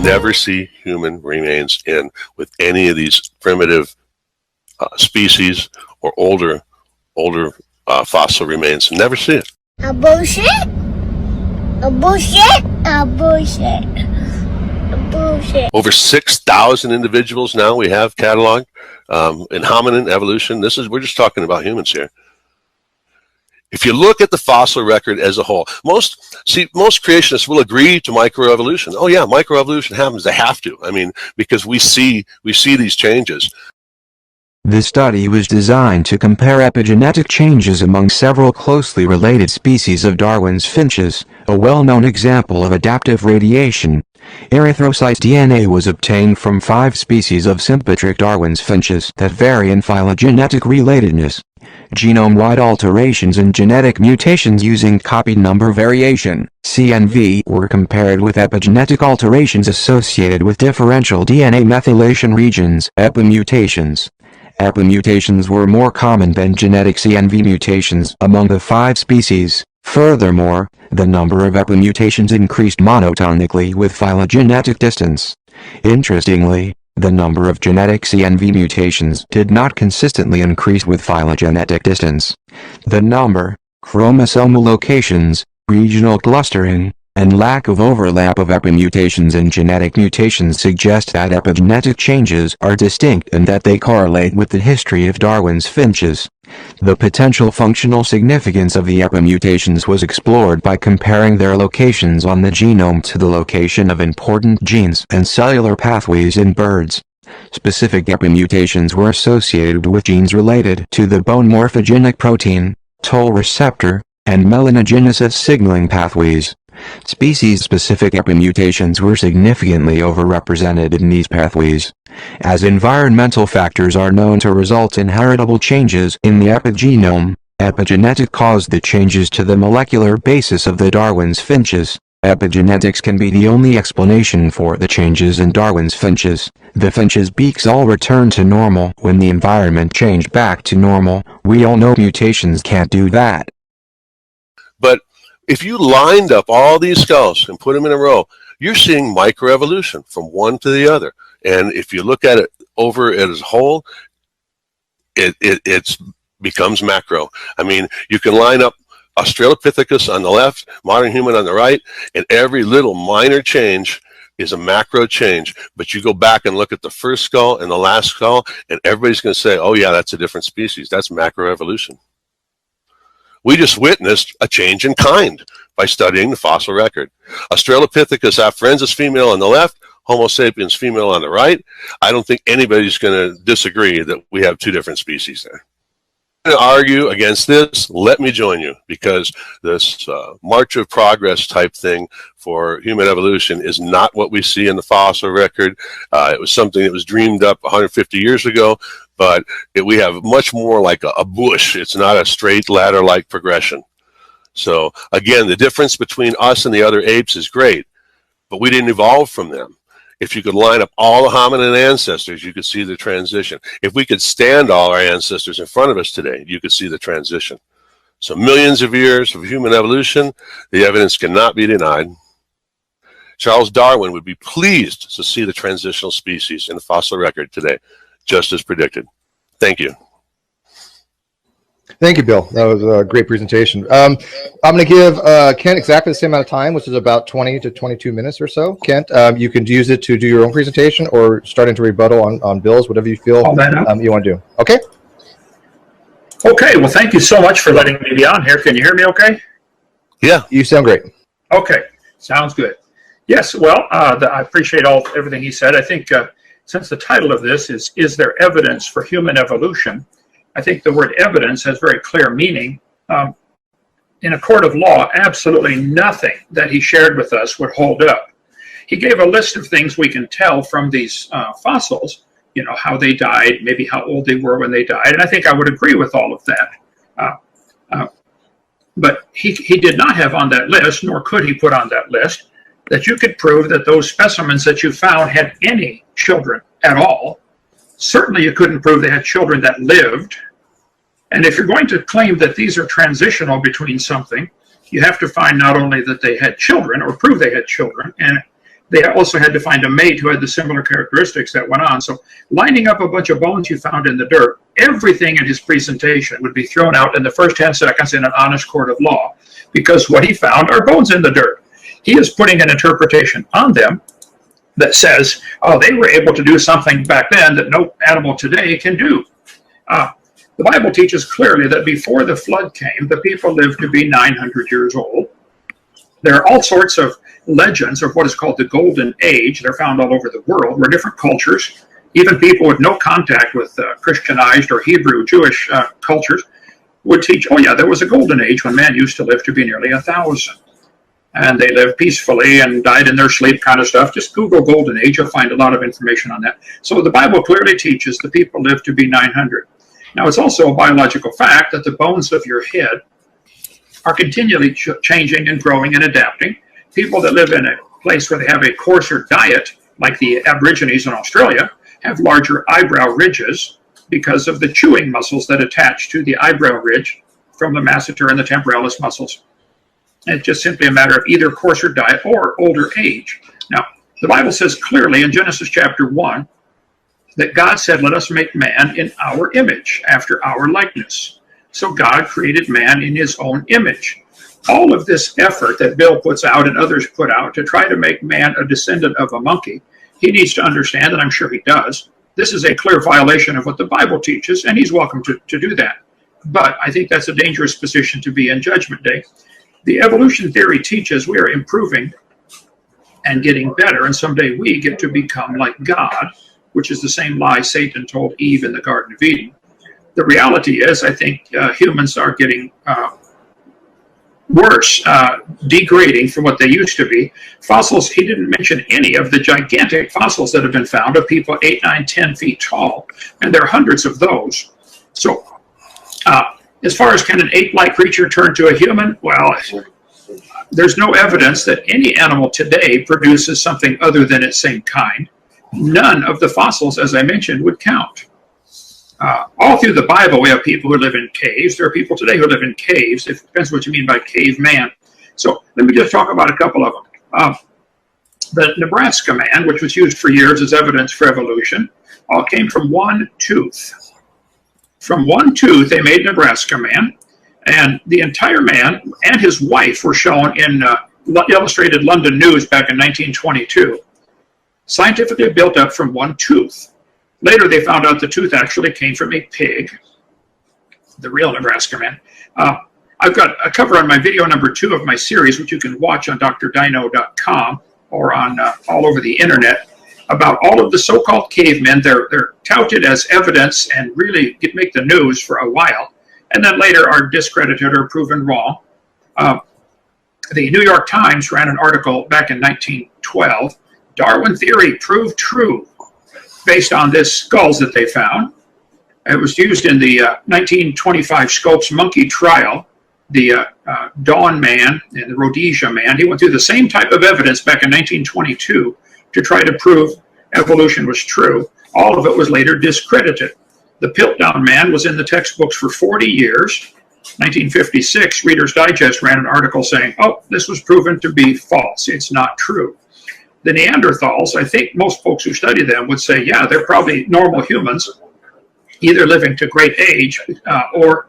Never see human remains in with any of these primitive species or older fossil remains. Never see it.
A bullshit? A bullshit? A bullshit? A bullshit?
Over 6,000 individuals now we have cataloged in hominin evolution. We're just talking about humans here. If you look at the fossil record as a whole, most creationists will agree to microevolution. Oh yeah, microevolution happens. They have to. I mean, because we see these changes.
This study was designed to compare epigenetic changes among several closely related species of Darwin's finches, a well-known example of adaptive radiation. Erythrocyte DNA was obtained from 5 species of sympatric Darwin's finches that vary in phylogenetic relatedness. Genome-wide alterations and genetic mutations using copy number variation, CNV, were compared with epigenetic alterations associated with differential DNA methylation regions, epimutations. Epimutations were more common than genetic CNV mutations among the 5 species. Furthermore, the number of epimutations increased monotonically with phylogenetic distance. Interestingly, the number of genetic CNV mutations did not consistently increase with phylogenetic distance. The number, chromosomal locations, regional clustering, and lack of overlap of epimutations and genetic mutations suggest that epigenetic changes are distinct and that they correlate with the history of Darwin's finches. The potential functional significance of the epimutations was explored by comparing their locations on the genome to the location of important genes and cellular pathways in birds. Specific epimutations were associated with genes related to the bone morphogenic protein, toll receptor, and melanogenesis signaling pathways. Species-specific epimutations were significantly overrepresented in these pathways. As environmental factors are known to result in heritable changes in the epigenome, epigenetic caused the changes to the molecular basis of the Darwin's finches. Epigenetics can be the only explanation for the changes in Darwin's finches. The finches' beaks all returned to normal when the environment changed back to normal. We all know mutations can't do that.
But if you lined up all these skulls and put them in a row, you're seeing microevolution from one to the other. And if you look at it over as a whole, it becomes macro. I mean, you can line up Australopithecus on the left, modern human on the right, and every little minor change is a macro change. But you go back and look at the first skull and the last skull, and everybody's going to say, oh yeah, that's a different species. That's macroevolution. We just witnessed a change in kind by studying the fossil record. Australopithecus afarensis female on the left, Homo sapiens female on the right. I don't think anybody's going to disagree that we have 2 different species there. To argue against this, let me join you, because this march of progress type thing for human evolution is not what we see in the fossil record. It was something that was dreamed up 150 years ago, but we have much more like a bush. It's not a straight ladder-like progression. So again, the difference between us and the other apes is great, but we didn't evolve from them. If you could line up all the hominin ancestors, you could see the transition. If we could stand all our ancestors in front of us today, you could see the transition. So millions of years of human evolution, the evidence cannot be denied. Charles Darwin would be pleased to see the transitional species in the fossil record today, just as predicted. Thank you.
Thank you, Bill. That was a great presentation. I'm going to give Kent exactly the same amount of time, which is about 20 to 22 minutes or so. Kent, you can use it to do your own presentation or start into rebuttal on Bill's, whatever you feel you want to do. Okay?
Okay, well, thank you so much for letting me be on here. Can you hear me okay?
Yeah.
You sound great.
Okay, sounds good. Yes, well, I appreciate everything he said. I think since the title of this is there evidence for human evolution, I think the word evidence has very clear meaning. In a court of law, absolutely nothing that he shared with us would hold up. He gave a list of things we can tell from these fossils, you know, how they died, maybe how old they were when they died, and I think I would agree with all of that. But he did not have on that list, nor could he put on that list, that you could prove that those specimens that you found had any children at all. Certainly you couldn't prove they had children that lived. And if you're going to claim that these are transitional between something, you have to find not only that they had children or prove they had children, and they also had to find a mate who had the similar characteristics that went on. So lining up a bunch of bones you found in the dirt, everything in his presentation would be thrown out in the first 10 seconds in an honest court of law, because what he found are bones in the dirt. He is putting an interpretation on them that says, oh, they were able to do something back then that no animal today can do. The Bible teaches clearly that before the flood came, the people lived to be 900 years old. There are all sorts of legends of what is called the Golden Age. They're found all over the world, where different cultures, even people with no contact with Christianized or Hebrew Jewish cultures, would teach, oh yeah, there was a Golden Age when man used to live to be nearly 1,000. And they lived peacefully and died in their sleep kind of stuff. Just Google Golden Age, you'll find a lot of information on that. So the Bible clearly teaches the people lived to be 900. Now, it's also a biological fact that the bones of your head are continually changing and growing and adapting. People that live in a place where they have a coarser diet, like the Aborigines in Australia, have larger eyebrow ridges because of the chewing muscles that attach to the eyebrow ridge from the masseter and the temporalis muscles. It's just simply a matter of either coarser diet or older age. Now, the Bible says clearly in Genesis chapter 1 that God said, let us make man in our image, after our likeness. So God created man in his own image. All of this effort that Bill puts out and others put out to try to make man a descendant of a monkey, he needs to understand, and I'm sure he does, this is a clear violation of what the Bible teaches, and he's welcome to do that. But I think that's a dangerous position to be in Judgment Day. The evolution theory teaches we are improving and getting better, and someday we get to become like God, which is the same lie Satan told Eve in the Garden of Eden. The reality is, I think humans are getting worse, degrading from what they used to be. Fossils, he didn't mention any of the gigantic fossils that have been found of people 8, 9, 10 feet tall, and there are hundreds of those. So as far as can an ape-like creature turn to a human, well, there's no evidence that any animal today produces something other than its same kind. None of the fossils, as I mentioned, would count. All through the Bible, we have people who live in caves. There are people today who live in caves. It depends what you mean by caveman. So let me just talk about a couple of them. The Nebraska man, which was used for years as evidence for evolution, came from one tooth. From one tooth, they made Nebraska man, and the entire man and his wife were shown in Illustrated London News back in 1922. Scientifically built up from one tooth. Later, they found out the tooth actually came from a pig, the real Nebraska man. I've got a cover on my video number 2 of my series, which you can watch on drdino.com or on all over the internet, about all of the so-called cavemen. They're touted as evidence and really make the news for a while, and then later are discredited or proven wrong. The New York Times ran an article back in 1912, Darwin theory proved true, based on this skulls that they found. It was used in the 1925 Scopes monkey trial. The Dawn man and the Rhodesia man, he went through the same type of evidence back in 1922 to try to prove evolution was true. All of it was later discredited. The Piltdown man was in the textbooks for 40 years. 1956, Reader's Digest ran an article saying, oh, this was proven to be false. It's not true. The Neanderthals, I think most folks who study them would say, yeah, they're probably normal humans, either living to great age or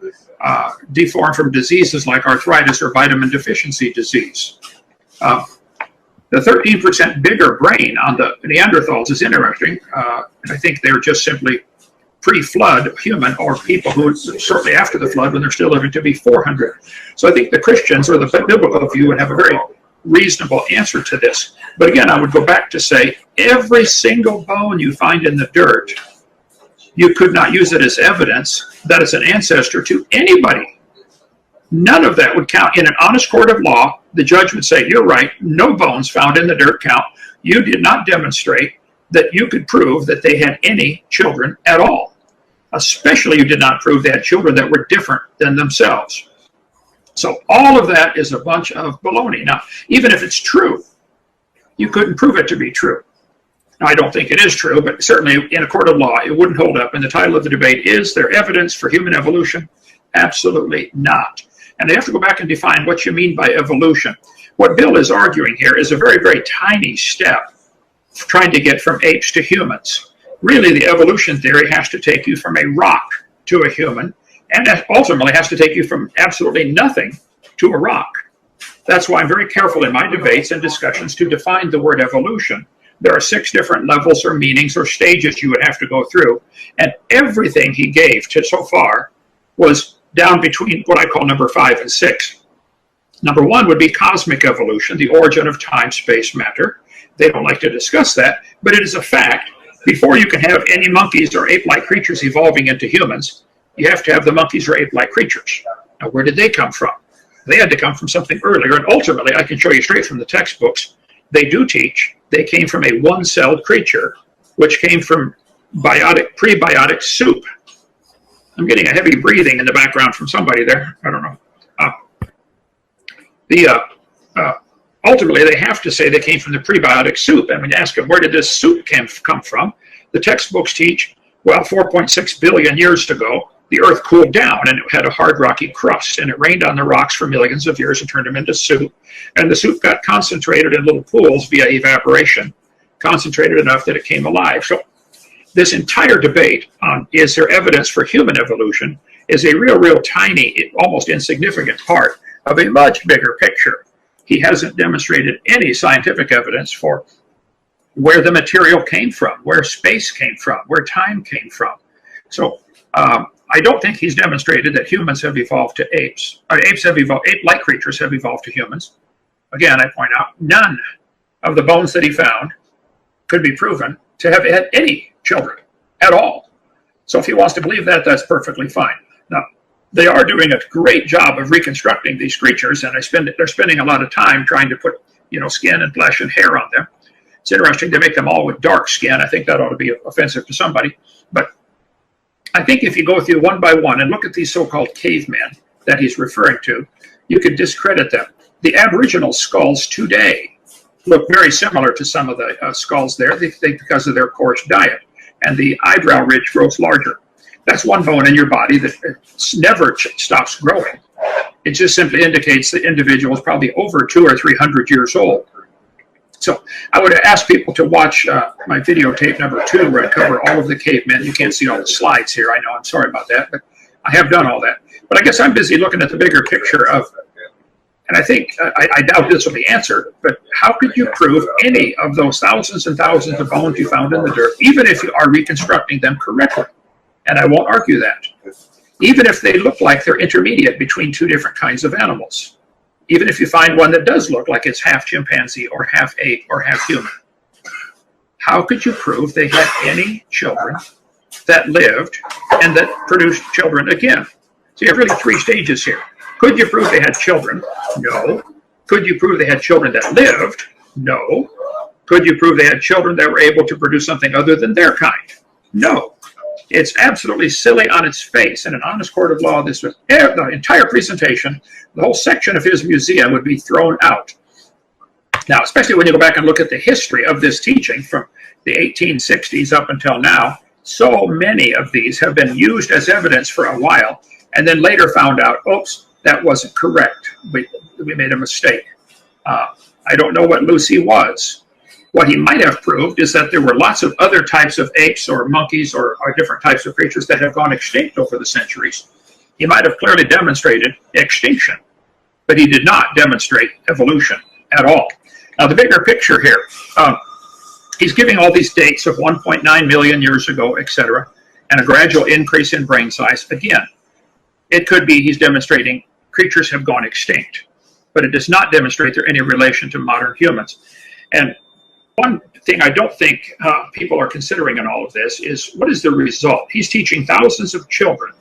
deformed from diseases like arthritis or vitamin deficiency disease. The 13% bigger brain on the Neanderthals is interesting. I think they're just simply pre-flood human, or people who shortly after the flood when they're still living to be 400. So I think the Christians or the biblical view would have a very reasonable answer to this. But again, I would go back to say every single bone you find in the dirt, you could not use it as evidence that it's an ancestor to anybody. None of that would count. In an honest court of law, the judge would say, you're right, no bones found in the dirt count. You did not demonstrate that you could prove that they had any children at all. Especially you did not prove they had children that were different than themselves. So all of that is a bunch of baloney. Now, even if it's true, you couldn't prove it to be true. Now, I don't think it is true, but certainly in a court of law, it wouldn't hold up. And the title of the debate is, there evidence for human evolution? Absolutely not. And they have to go back and define what you mean by evolution. What Bill is arguing here is a very, very tiny step trying to get from apes to humans. Really, the evolution theory has to take you from a rock to a human, and that ultimately has to take you from absolutely nothing to a rock. That's why I'm very careful in my debates and discussions to define the word evolution. There are 6 different levels or meanings or stages you would have to go through, and everything he gave to so far was down between what I call number 5 and 6. Number 1 would be cosmic evolution, the origin of time, space, matter. They don't like to discuss that, but it is a fact. Before you can have any monkeys or ape-like creatures evolving into humans, you have to have the monkeys or ape-like creatures. Now, where did they come from? They had to come from something earlier, and ultimately, I can show you straight from the textbooks, they do teach they came from a one-celled creature, which came from prebiotic soup. I'm getting a heavy breathing in the background from somebody there. I don't know. Ultimately, they have to say they came from the prebiotic soup. And when you ask them, where did this soup come from? The textbooks teach, well, 4.6 billion years ago, the Earth cooled down and it had a hard, rocky crust. And it rained on the rocks for millions of years and turned them into soup. And the soup got concentrated in little pools via evaporation, concentrated enough that it came alive. So this entire debate on is there evidence for human evolution is a real tiny, almost insignificant part of a much bigger picture. He hasn't demonstrated any scientific evidence for where the material came from, where space came from, where time came from. So I don't think he's demonstrated that humans have evolved to apes. Apes have evolved, ape-like creatures have evolved to humans. Again, I point out, none of the bones that he found could be proven to have had any children at all. So if he wants to believe that, that's perfectly fine. Now, they are doing a great job of reconstructing these creatures, and they're spending a lot of time trying to put, skin and flesh and hair on them. It's interesting to make them all with dark skin. I think that ought to be offensive to somebody. But I think if you go through one by one and look at these so-called cavemen that he's referring to, you could discredit them. The Aboriginal skulls today look very similar to some of the skulls there because of their coarse diet, and the eyebrow ridge grows larger. That's one bone in your body that never stops growing. It just simply indicates the individual is probably over 200 or 300 years old. So I would ask people to watch my videotape number 2, where I cover all of the cavemen. You can't see all the slides here. I know, I'm sorry about that, but I have done all that. But I guess I'm busy looking at the bigger picture of, and I think, I doubt this will be answered, but how could you prove any of those thousands and thousands of bones you found in the dirt, even if you are reconstructing them correctly? And I won't argue that. Even if they look like they're intermediate between 2 different kinds of animals. Even if you find one that does look like it's half chimpanzee or half ape or half human. How could you prove they had any children that lived and that produced children again? So you have really 3 stages here. Could you prove they had children? No. Could you prove they had children that lived? No. Could you prove they had children that were able to produce something other than their kind? No. It's absolutely silly on its face. In an honest court of law, the entire presentation, the whole section of his museum would be thrown out. Now, especially when you go back and look at the history of this teaching from the 1860s up until now, so many of these have been used as evidence for a while, and then later found out, oops, that wasn't correct. We made a mistake. I don't know what Lucy was. What he might have proved is that there were lots of other types of apes or monkeys or different types of creatures that have gone extinct over the centuries. He might have clearly demonstrated extinction, but he did not demonstrate evolution at all. Now, the bigger picture here, he's giving all these dates of 1.9 million years ago, etc., and a gradual increase in brain size. Again, it could be he's demonstrating creatures have gone extinct, but it does not demonstrate they're any relation to modern humans. And one thing I don't think people are considering in all of this is, what is the result? He's teaching thousands of children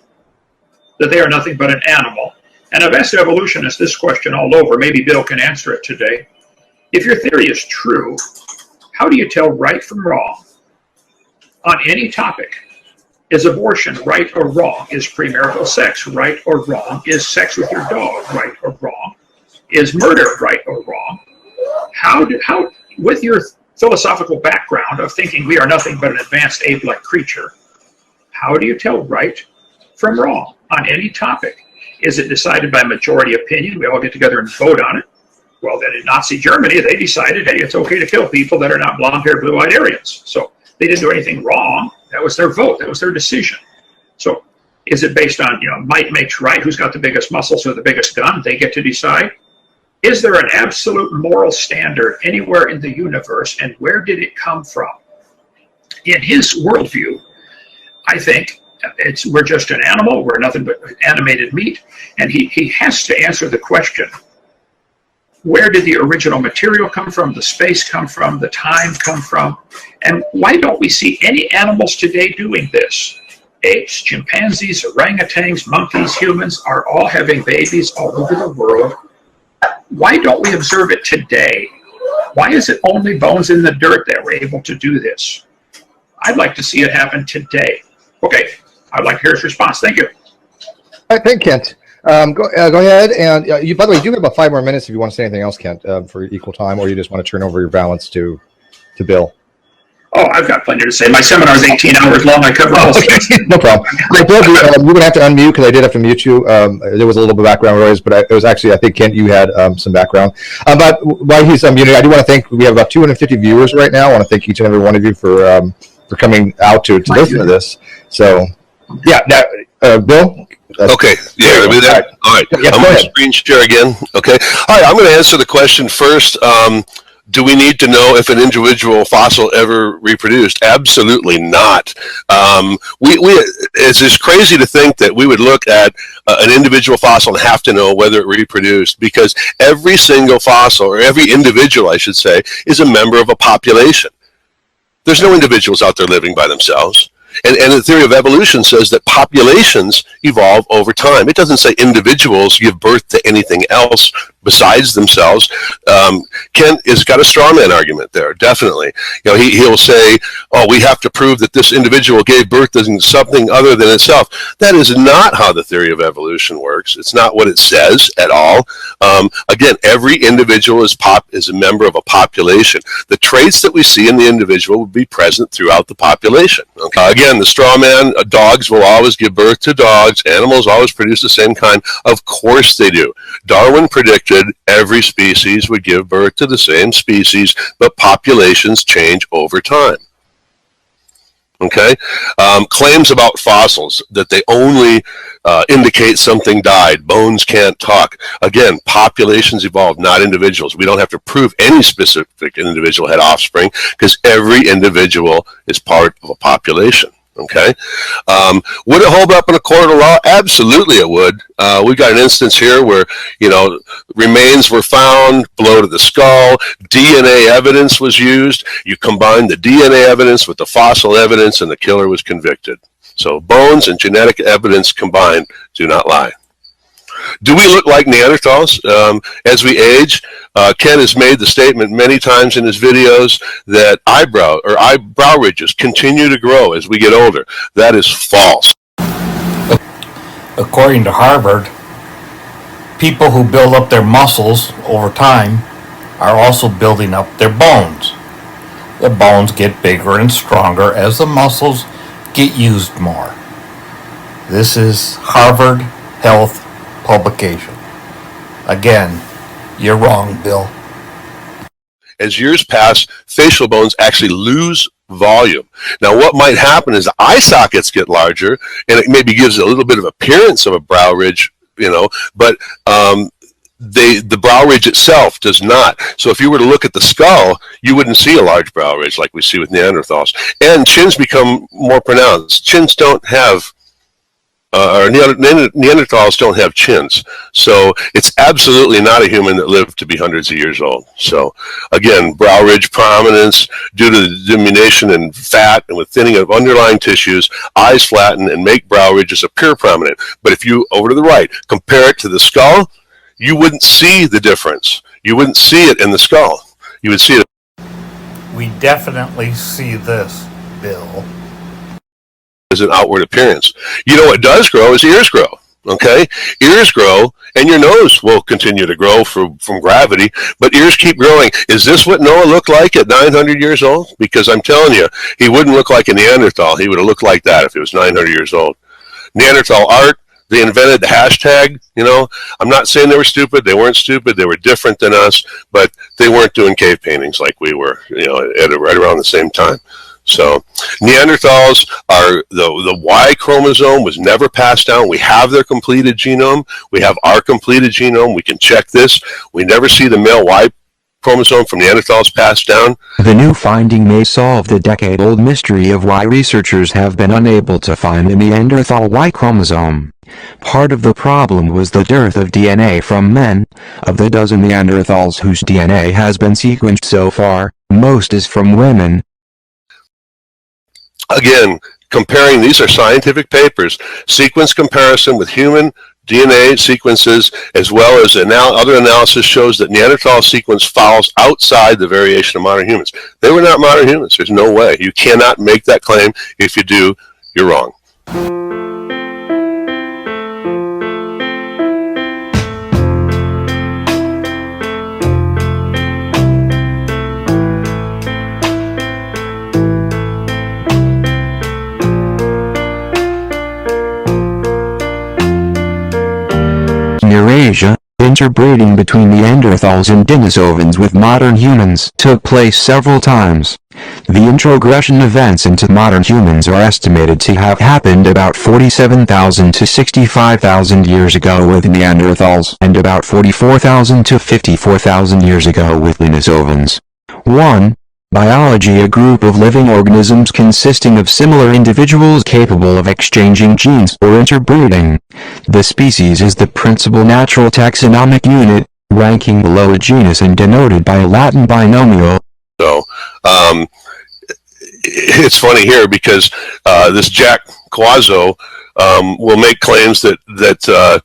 that they are nothing but an animal. And I've asked evolutionists this question all over. Maybe Bill can answer it today. If your theory is true, how do you tell right from wrong on any topic? Is abortion right or wrong? Is premarital sex right or wrong? Is sex with your dog right or wrong? Is murder right or wrong? How, with your philosophical background of thinking we are nothing but an advanced ape-like creature, how do you tell right from wrong on any topic? Is it decided by majority opinion? We all get together and vote on it. Well, then in Nazi Germany, they decided, hey, it's okay to kill people that are not blonde-haired, blue-eyed Aryans. So they didn't do anything wrong. That was their vote. That was their decision. So is it based on, might makes right? Who's got the biggest muscles or the biggest gun? They get to decide. Is there an absolute moral standard anywhere in the universe, and where did it come from? In his worldview, I think we're just an animal. We're nothing but animated meat. And he has to answer the question, where did the original material come from, the space come from, the time come from? And why don't we see any animals today doing this? Apes, chimpanzees, orangutans, monkeys, humans are all having babies all over the world. Why don't we observe it today? Why is it only bones in the dirt that we're able to do this? I'd like to see it happen today. Okay, I'd like to hear his response. Thank you.
All right, thank you, Kent. Go ahead, and you. By the way, you have about 5 more minutes if you want to say anything else, Kent, for equal time, or you just want to turn over your balance to Bill.
Oh, I've got plenty to say. My seminar is 18 hours long. I cover all things.
No problem. Bill, you're going to have to unmute because I did have to mute you. There was a little bit of background noise, but it was actually, I think, Kent, you had some background. But while he's unmuted, I do want to thank, we have about 250 viewers right now. I want to thank each and every one of you for coming out to listen to this. So, yeah, now, Bill?
Okay. Yeah. All right.
Yeah,
I'm going to screen share again. Okay. All right. I'm going to answer the question first. Do we need to know if an individual fossil ever reproduced? Absolutely not. It's just crazy to think that we would look at an individual fossil and have to know whether it reproduced, because every single fossil, or every individual, I should say, is a member of a population. There's no individuals out there living by themselves. And the theory of evolution says that populations evolve over time. It doesn't say individuals give birth to anything else besides themselves. Kent has got a straw man argument there, definitely. He'll say, oh, we have to prove that this individual gave birth to something other than itself. That is not how the theory of evolution works. It's not what it says at all. Again, every individual is a member of a population. The traits that we see in the individual will be present throughout the population. Okay? Again, the straw man, dogs will always give birth to dogs. Animals always produce the same kind. Of course they do. Darwin predicted every species would give birth to the same species, but populations change over time. Okay? Claims about fossils, that they only indicate something died. Bones can't talk. Again, populations evolve, not individuals. We don't have to prove any specific individual had offspring, because every individual is part of a population. Okay. Would it hold up in a court of law? Absolutely it would. We've got an instance here where, remains were found, blow to the skull, DNA evidence was used. You combine the DNA evidence with the fossil evidence and the killer was convicted. So bones and genetic evidence combined do not lie. Do we look like Neanderthals as we age? Ken has made the statement many times in his videos that eyebrow ridges continue to grow as we get older. That is false.
According to Harvard, people who build up their muscles over time are also building up their bones. The bones get bigger and stronger as the muscles get used more. This is Harvard Health publication. Again, you're wrong, Bill.
As years pass, facial bones actually lose volume. Now, what might happen is the eye sockets get larger, and it maybe gives a little bit of appearance of a brow ridge, but the brow ridge itself does not. So if you were to look at the skull, you wouldn't see a large brow ridge like we see with Neanderthals. And chins become more pronounced. Chins don't have, or Neanderthals don't have chins. So it's absolutely not a human that lived to be hundreds of years old. So again, brow ridge prominence due to the diminution in fat and with thinning of underlying tissues, eyes flatten and make brow ridges appear prominent. But if you, over to the right, compare it to the skull, you wouldn't see the difference. You wouldn't see it in the skull. You would see it.
We definitely see this, Bill.
As an outward appearance. You know what does grow is ears grow. Okay? Ears grow, and your nose will continue to grow from gravity, but ears keep growing. Is this what Noah looked like at 900 years old? Because I'm telling you, he wouldn't look like a Neanderthal. He would have looked like that if he was 900 years old. Neanderthal art, they invented the hashtag, I'm not saying they were stupid. They weren't stupid. They were different than us, but they weren't doing cave paintings like we were, right around the same time. So Neanderthals are, the Y chromosome was never passed down. We have their completed genome. We have our completed genome. We can check this. We never see the male Y chromosome from Neanderthals passed down.
The new finding may solve the decade-old mystery of why researchers have been unable to find the Neanderthal Y chromosome. Part of the problem was the dearth of DNA from men. Of the dozen Neanderthals whose DNA has been sequenced so far, most is from women.
Again, comparing, these are scientific papers, sequence comparison with human DNA sequences, as well as other analysis shows that Neanderthal sequence falls outside the variation of modern humans. They were not modern humans. There's no way. You cannot make that claim. If you do, you're wrong.
Eurasia, interbreeding between Neanderthals and Denisovans with modern humans took place several times. The introgression events into modern humans are estimated to have happened about 47,000 to 65,000 years ago with Neanderthals and about 44,000 to 54,000 years ago with Denisovans. 1. Biology, a group of living organisms consisting of similar individuals capable of exchanging genes or interbreeding. The species is the principal natural taxonomic unit, ranking below a genus and denoted by a Latin binomial.
So, it's funny here because this Jack Quazzo will make claims that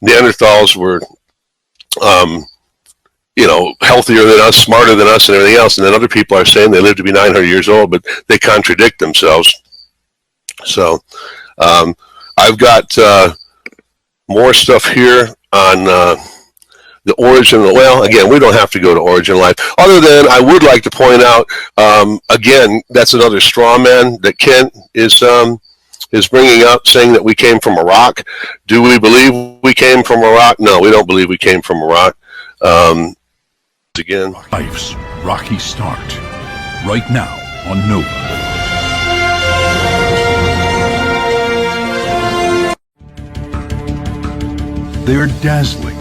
Neanderthals were healthier than us, smarter than us, and everything else. And then other people are saying they lived to be 900 years old, but they contradict themselves. So I've got more stuff here on the origin. Well, again, we don't have to go to origin of life. Other than I would like to point out, again, that's another straw man that Kent is bringing up, saying that we came from a rock. Do we believe we came from a rock? No, we don't believe we came from a rock. Again,
life's rocky start, right now on Nova. They're dazzling,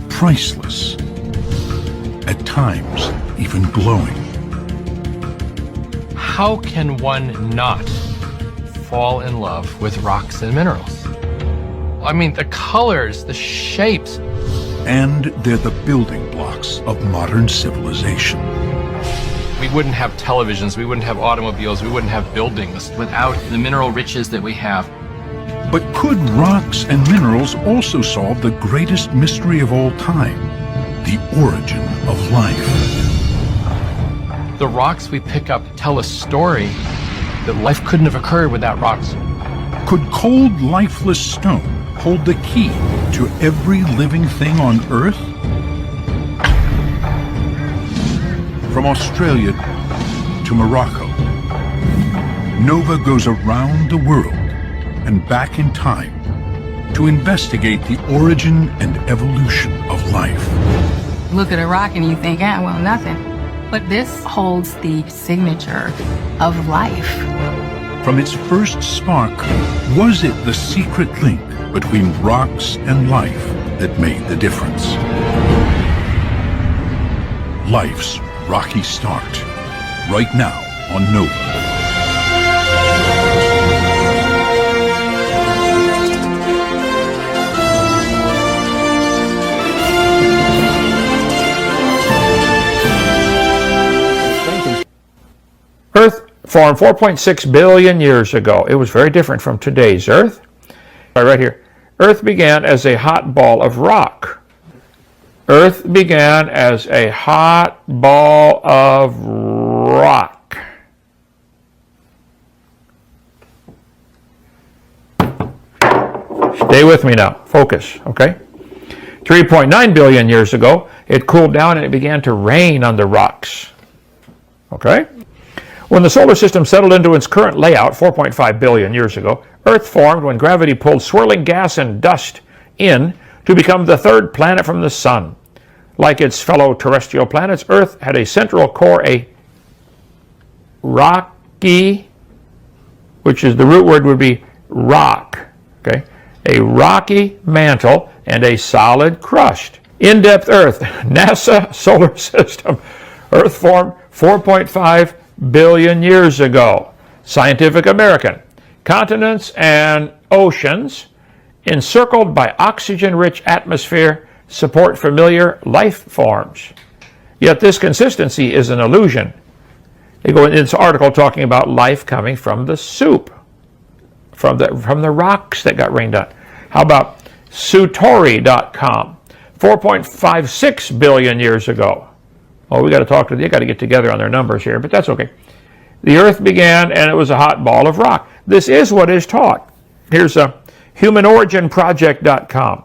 priceless, at times even glowing.
How can one not fall in love with rocks and minerals? I mean, the colors, the shapes.
And they're the building blocks of modern civilization.
We wouldn't have televisions, we wouldn't have automobiles, we wouldn't have buildings without the mineral riches that we have.
But could rocks and minerals also solve the greatest mystery of all time, the origin of life?
The rocks we pick up tell a story that life couldn't have occurred without rocks.
Could cold, lifeless stone hold the key to every living thing on Earth? From Australia to Morocco, Nova goes around the world and back in time to investigate the origin and evolution of life.
Look at a rock and you think, ah, well, nothing. But this holds the signature of life.
From its first spark, was it the secret link between rocks and life that made the difference? Life's rocky start, right now on Nova.
Earth formed 4.6 billion years ago. It was very different from today's Earth. Right here. Earth began as a hot ball of rock. Earth began as a hot ball of rock. Stay with me now. Focus, okay? 3.9 billion years ago, it cooled down and it began to rain on the rocks. Okay? When the solar system settled into its current layout 4.5 billion years ago, Earth formed when gravity pulled swirling gas and dust in to become the third planet from the Sun. Like its fellow terrestrial planets, Earth had a central core, a rocky, which is the root word would be rock, okay? A rocky mantle and a solid crust. In-depth Earth, NASA solar system. Earth formed 4.5 billion years ago. Scientific American. Continents and oceans encircled by oxygen-rich atmosphere support familiar life forms. Yet this consistency is an illusion. They go in this article talking about life coming from the soup, from the rocks that got rained on. How about Sutori.com? 4.56 billion years ago. Oh, we got to talk to they got to get together on their numbers here, but that's okay. The Earth began and it was a hot ball of rock. This is what is taught. Here's HumanOriginProject.com.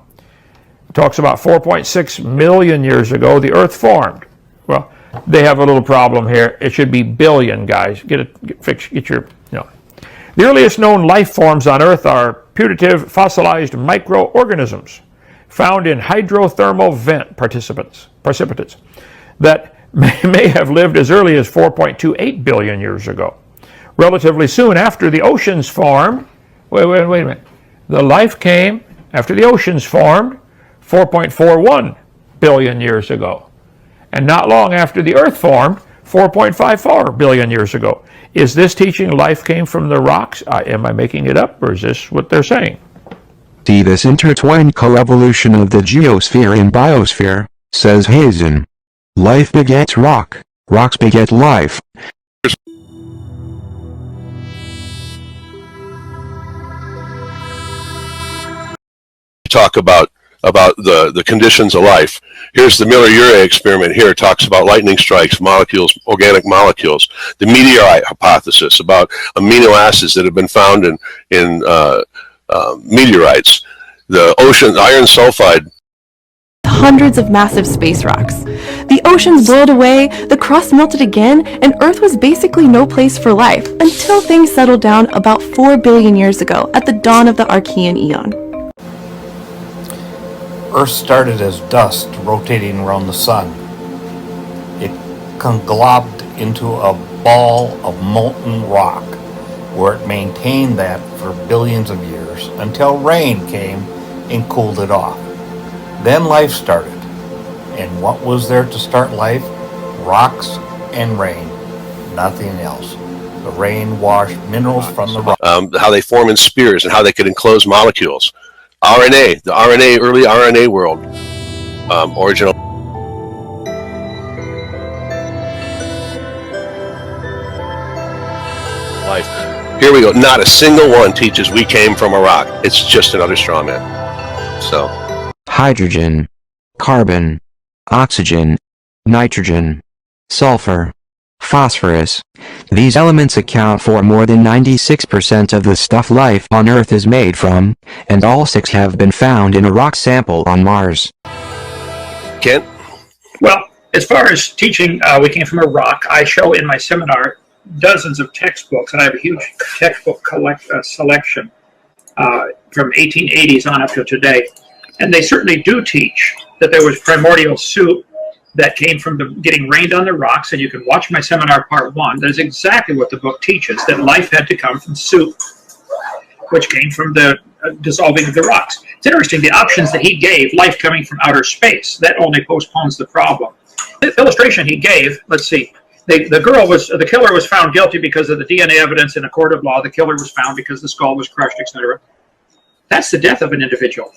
It talks about 4.6 million years ago the Earth formed. Well, they have a little problem here. It should be billion, guys. Get your. The earliest known life forms on Earth are putative fossilized microorganisms found in hydrothermal vent precipitates that may have lived as early as 4.28 billion years ago. Relatively soon after the oceans formed, wait a minute, the life came after the oceans formed 4.41 billion years ago. And not long after the Earth formed 4.54 billion years ago. Is this teaching life came from the rocks? Am I making it up, or is this what they're saying?
See this intertwined coevolution of the geosphere and biosphere, says Hazen. Life begets rock, rocks beget life.
Talk about the conditions of life. Here's the Miller-Urey experiment here. It talks about lightning strikes, molecules, organic molecules. The meteorite hypothesis about amino acids that have been found in meteorites. The ocean iron sulfide.
Hundreds of massive space rocks. The oceans boiled away, the crust melted again, and Earth was basically no place for life until things settled down about 4 billion years ago at the dawn of the Archean Eon.
Earth started as dust rotating around the sun. It conglobed into a ball of molten rock, where it maintained that for billions of years until rain came and cooled it off. Then life started. And what was there to start life? Rocks and rain. Nothing else. The rain washed minerals from the rock.
How they form in spears and how they could enclose molecules. RNA, the RNA, early RNA world, original. Life. Here we go. Not a single one teaches we came from a rock. It's just another straw man. So.
Hydrogen, carbon, oxygen, nitrogen, sulfur, phosphorus. These elements account for more than 96% of the stuff life on Earth is made from, and all 6 have been found in a rock sample on Mars.
Kent?
Well, as far as teaching, we came from a rock. I show in my seminar dozens of textbooks, and I have a huge textbook selection. from 1880s on up to today. And they certainly do teach that there was primordial soup that came from getting rained on the rocks, and you can watch my seminar part 1. That is exactly what the book teaches, that life had to come from soup, which came from the dissolving of the rocks. It's interesting, the options that he gave, life coming from outer space, that only postpones the problem. The illustration he gave, let's see, the killer was found guilty because of the DNA evidence in a court of law. The killer was found because the skull was crushed, etc. That's the death of an individual.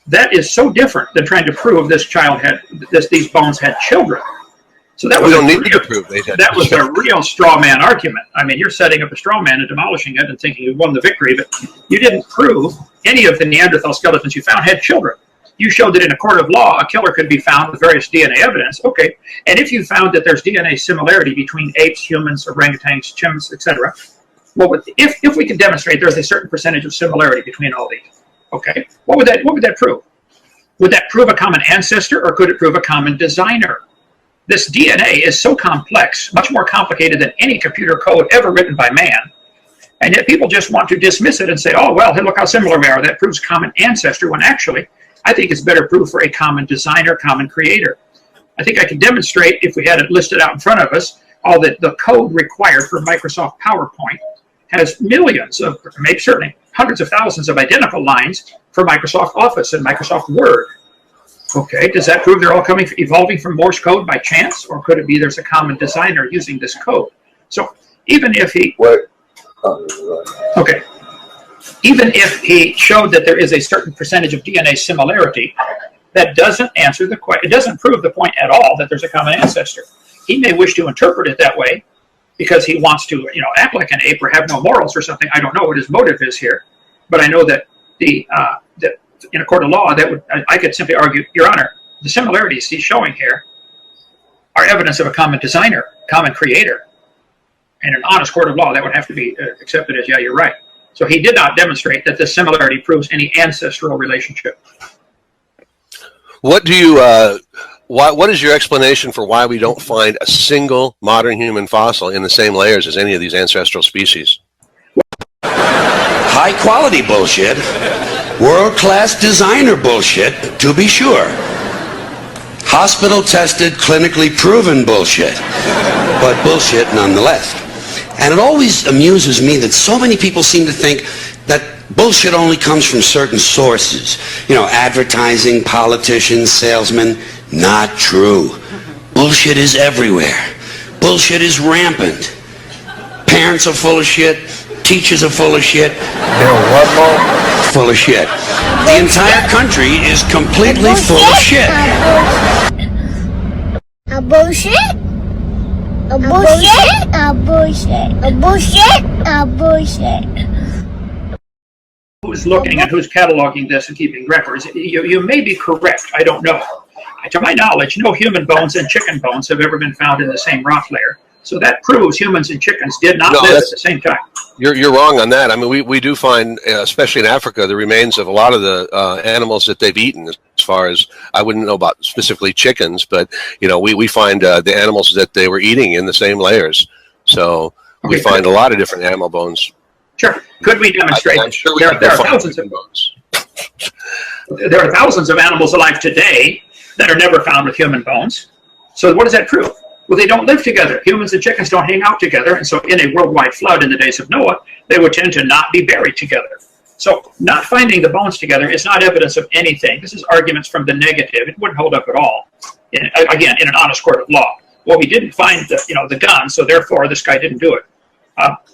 That is so different than trying to prove this child had these bones had children. So that was
we don't need to prove they had.
That was a real straw man argument. I mean, you're setting up a straw man and demolishing it and thinking you won the victory, but you didn't prove any of the Neanderthal skeletons you found had children. You showed that in a court of law, a killer could be found with various DNA evidence. Okay, and if you found that there's DNA similarity between apes, humans, orangutans, chimps, etc., well, if we can demonstrate there's a certain percentage of similarity between all these, okay, what would that prove? Would that prove a common ancestor, or could it prove a common designer? This DNA is so complex, much more complicated than any computer code ever written by man, and yet people just want to dismiss it and say, oh, well, hey, look how similar we are. That proves common ancestor, when actually, I think it's better proof for a common designer, common creator. I think I can demonstrate, if we had it listed out in front of us, all that the code required for Microsoft PowerPoint has millions of, maybe certainly hundreds of thousands of identical lines for Microsoft Office and Microsoft Word. Okay, does that prove they're all evolving from Morse code by chance, or could it be there's a common designer using this code? So even if he, okay, even if he showed that there is a certain percentage of DNA similarity, that doesn't answer the question. It doesn't prove the point at all that there's a common ancestor. He may wish to interpret it that way because he wants to, act like an ape or have no morals or something. I don't know what his motive is here, but I know that that in a court of law, I could simply argue, Your Honor, the similarities he's showing here are evidence of a common designer, common creator. In an honest court of law, that would have to be accepted as, yeah, you're right. So he did not demonstrate that this similarity proves any ancestral relationship.
What do you? What is your explanation for why we don't find a single modern human fossil in the same layers as any of these ancestral species?
High quality bullshit, world class designer bullshit, to be sure. Hospital tested, clinically proven bullshit, but bullshit nonetheless. And it always amuses me that so many people seem to think that bullshit only comes from certain sources. Advertising, politicians, salesmen. Not true. Bullshit is everywhere. Bullshit is rampant. Parents are full of shit. Teachers are full of shit. Full of shit. The entire country is completely full of shit.
A bullshit? A bullshit? A bullshit? A bullshit? A bullshit?
Who's looking and who's cataloging this and keeping records? You may be correct. I don't know. To my knowledge, no human bones and chicken bones have ever been found in the same rock layer. So that proves humans and chickens did not live at the same time.
You're wrong on that. I mean, we do find, especially in Africa, the remains of a lot of the animals that they've eaten. As far as, I wouldn't know about specifically chickens, but we find the animals that they were eating in the same layers. So we find a lot of different animal bones.
Sure. Could we demonstrate?
I'm sure
there are thousands of bones. There are thousands of animals alive today that are never found with human bones. So what does that prove? Well, they don't live together. Humans and chickens don't hang out together. And so in a worldwide flood in the days of Noah, they would tend to not be buried together. So not finding the bones together is not evidence of anything. This is arguments from the negative. It wouldn't hold up at all, again, in an honest court of law. Well, we didn't find the gun, so therefore this guy didn't do it.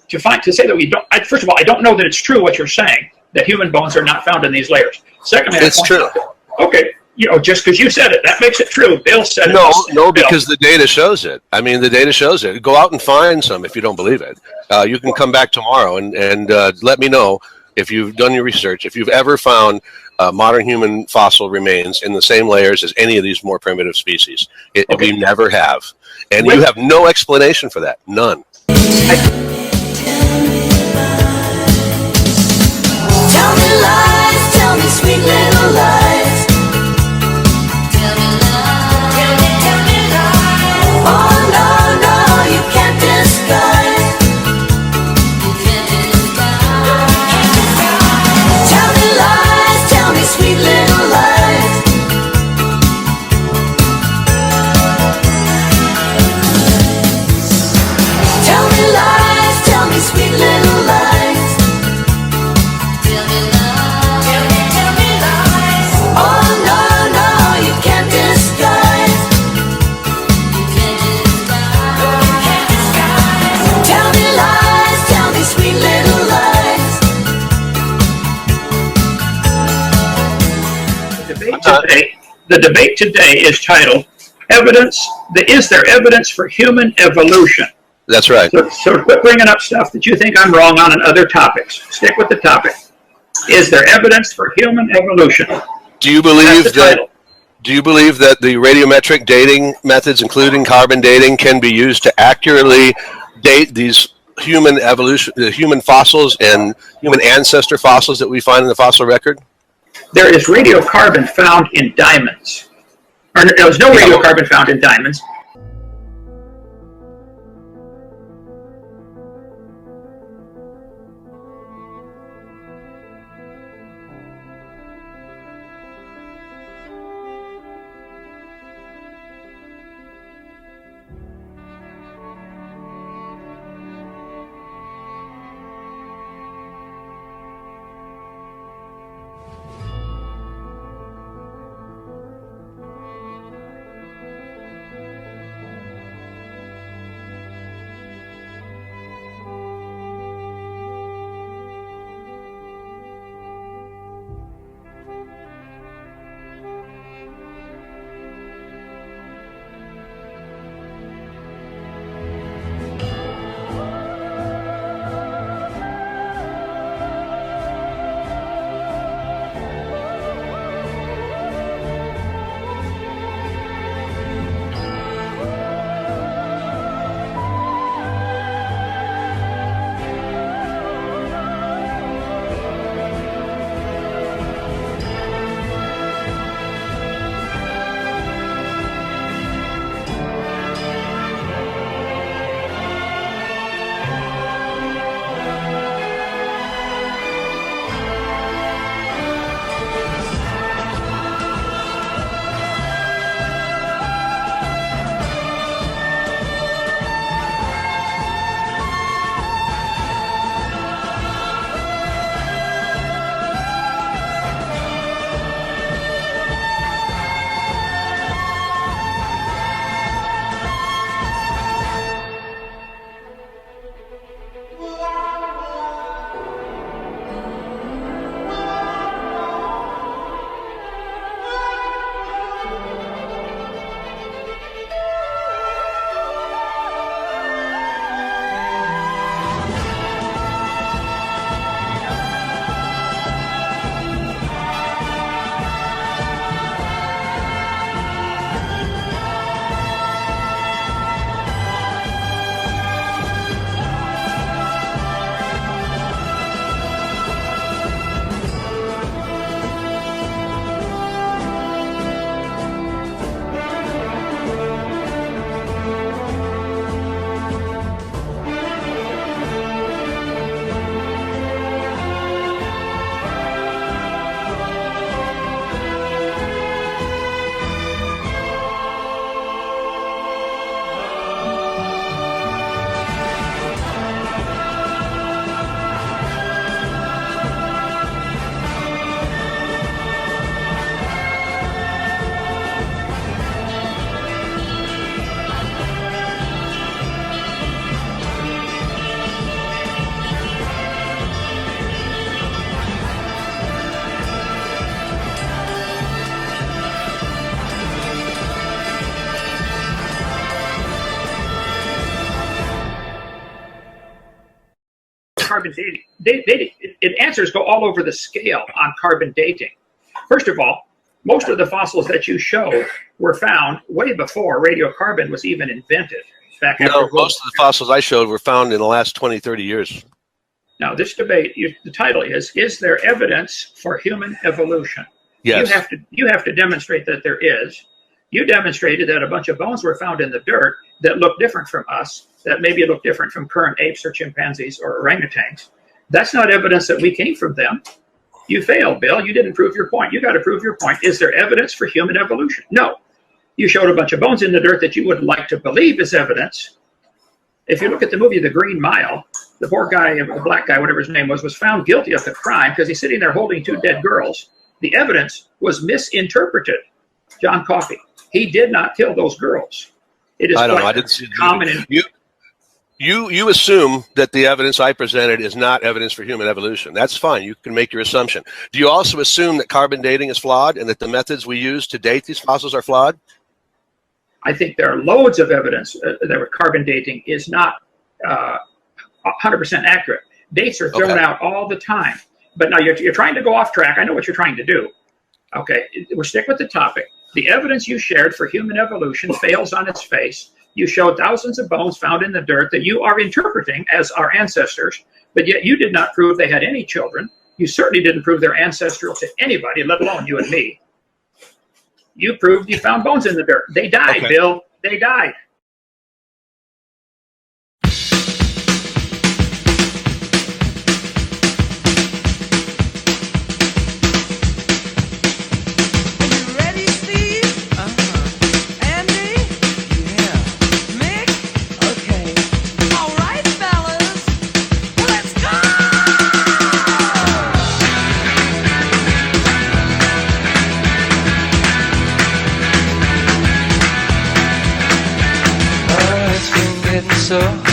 To say that we don't, first of all, I don't know that it's true what you're saying, that human bones are not found in these layers. Secondly,
it's true.
Okay. Just because you said it, that makes it true. Bill said it.
No, because the data shows it. I mean, the data shows it. Go out and find some if you don't believe it. You can come back tomorrow and let me know if you've done your research, if you've ever found modern human fossil remains in the same layers as any of these more primitive species. We never have. And you have no explanation for that. None.
Tell me lies, tell me sweet little lies.
debate today is titled Is there evidence for human evolution?
That's right.
So quit bringing up stuff that you think I'm wrong on and other topics. Stick with the topic. Is there evidence for human evolution?
Do you believe that the radiometric dating methods, including carbon dating, can be used to accurately date these human evolution, the human fossils and human ancestor fossils that we find in the fossil record?
There is radiocarbon found in diamonds. Or there was no radiocarbon found in diamonds. Carbon dating. Answers go all over the scale on carbon dating. First of all, most of the fossils that you show were found way before radiocarbon was even invented. Back after
most of the fossils I showed were found in the last 20, 30 years.
Now, this debate, the title is there evidence for human evolution?
Yes.
You have to demonstrate that there is. You demonstrated that a bunch of bones were found in the dirt that look different from us, that maybe look different from current apes or chimpanzees or orangutans. That's not evidence that we came from them. You failed, Bill. You didn't prove your point. You got to prove your point. Is there evidence for human evolution? No. You showed a bunch of bones in the dirt that you would like to believe is evidence. If you look at the movie The Green Mile, the poor guy, a black guy, whatever his name was found guilty of the crime because he's sitting there holding two dead girls. The evidence was misinterpreted. John Coffey. He did not kill those girls. It is
I don't know. I didn't see
common.
You assume that the evidence I presented is not evidence for human evolution. That's fine. You can make your assumption. Do you also assume that carbon dating is flawed and that the methods we use to date these fossils are flawed?
I think there are loads of evidence that carbon dating is not 100% accurate. Dates are thrown out all the time. But now you're trying to go off track. I know what you're trying to do. Okay, we'll stick with the topic. The evidence you shared for human evolution fails on its face. You showed thousands of bones found in the dirt that you are interpreting as our ancestors, but yet you did not prove they had any children. You certainly didn't prove they're ancestral to anybody, let alone you and me. You proved you found bones in the dirt. They died, Bill. They died.
So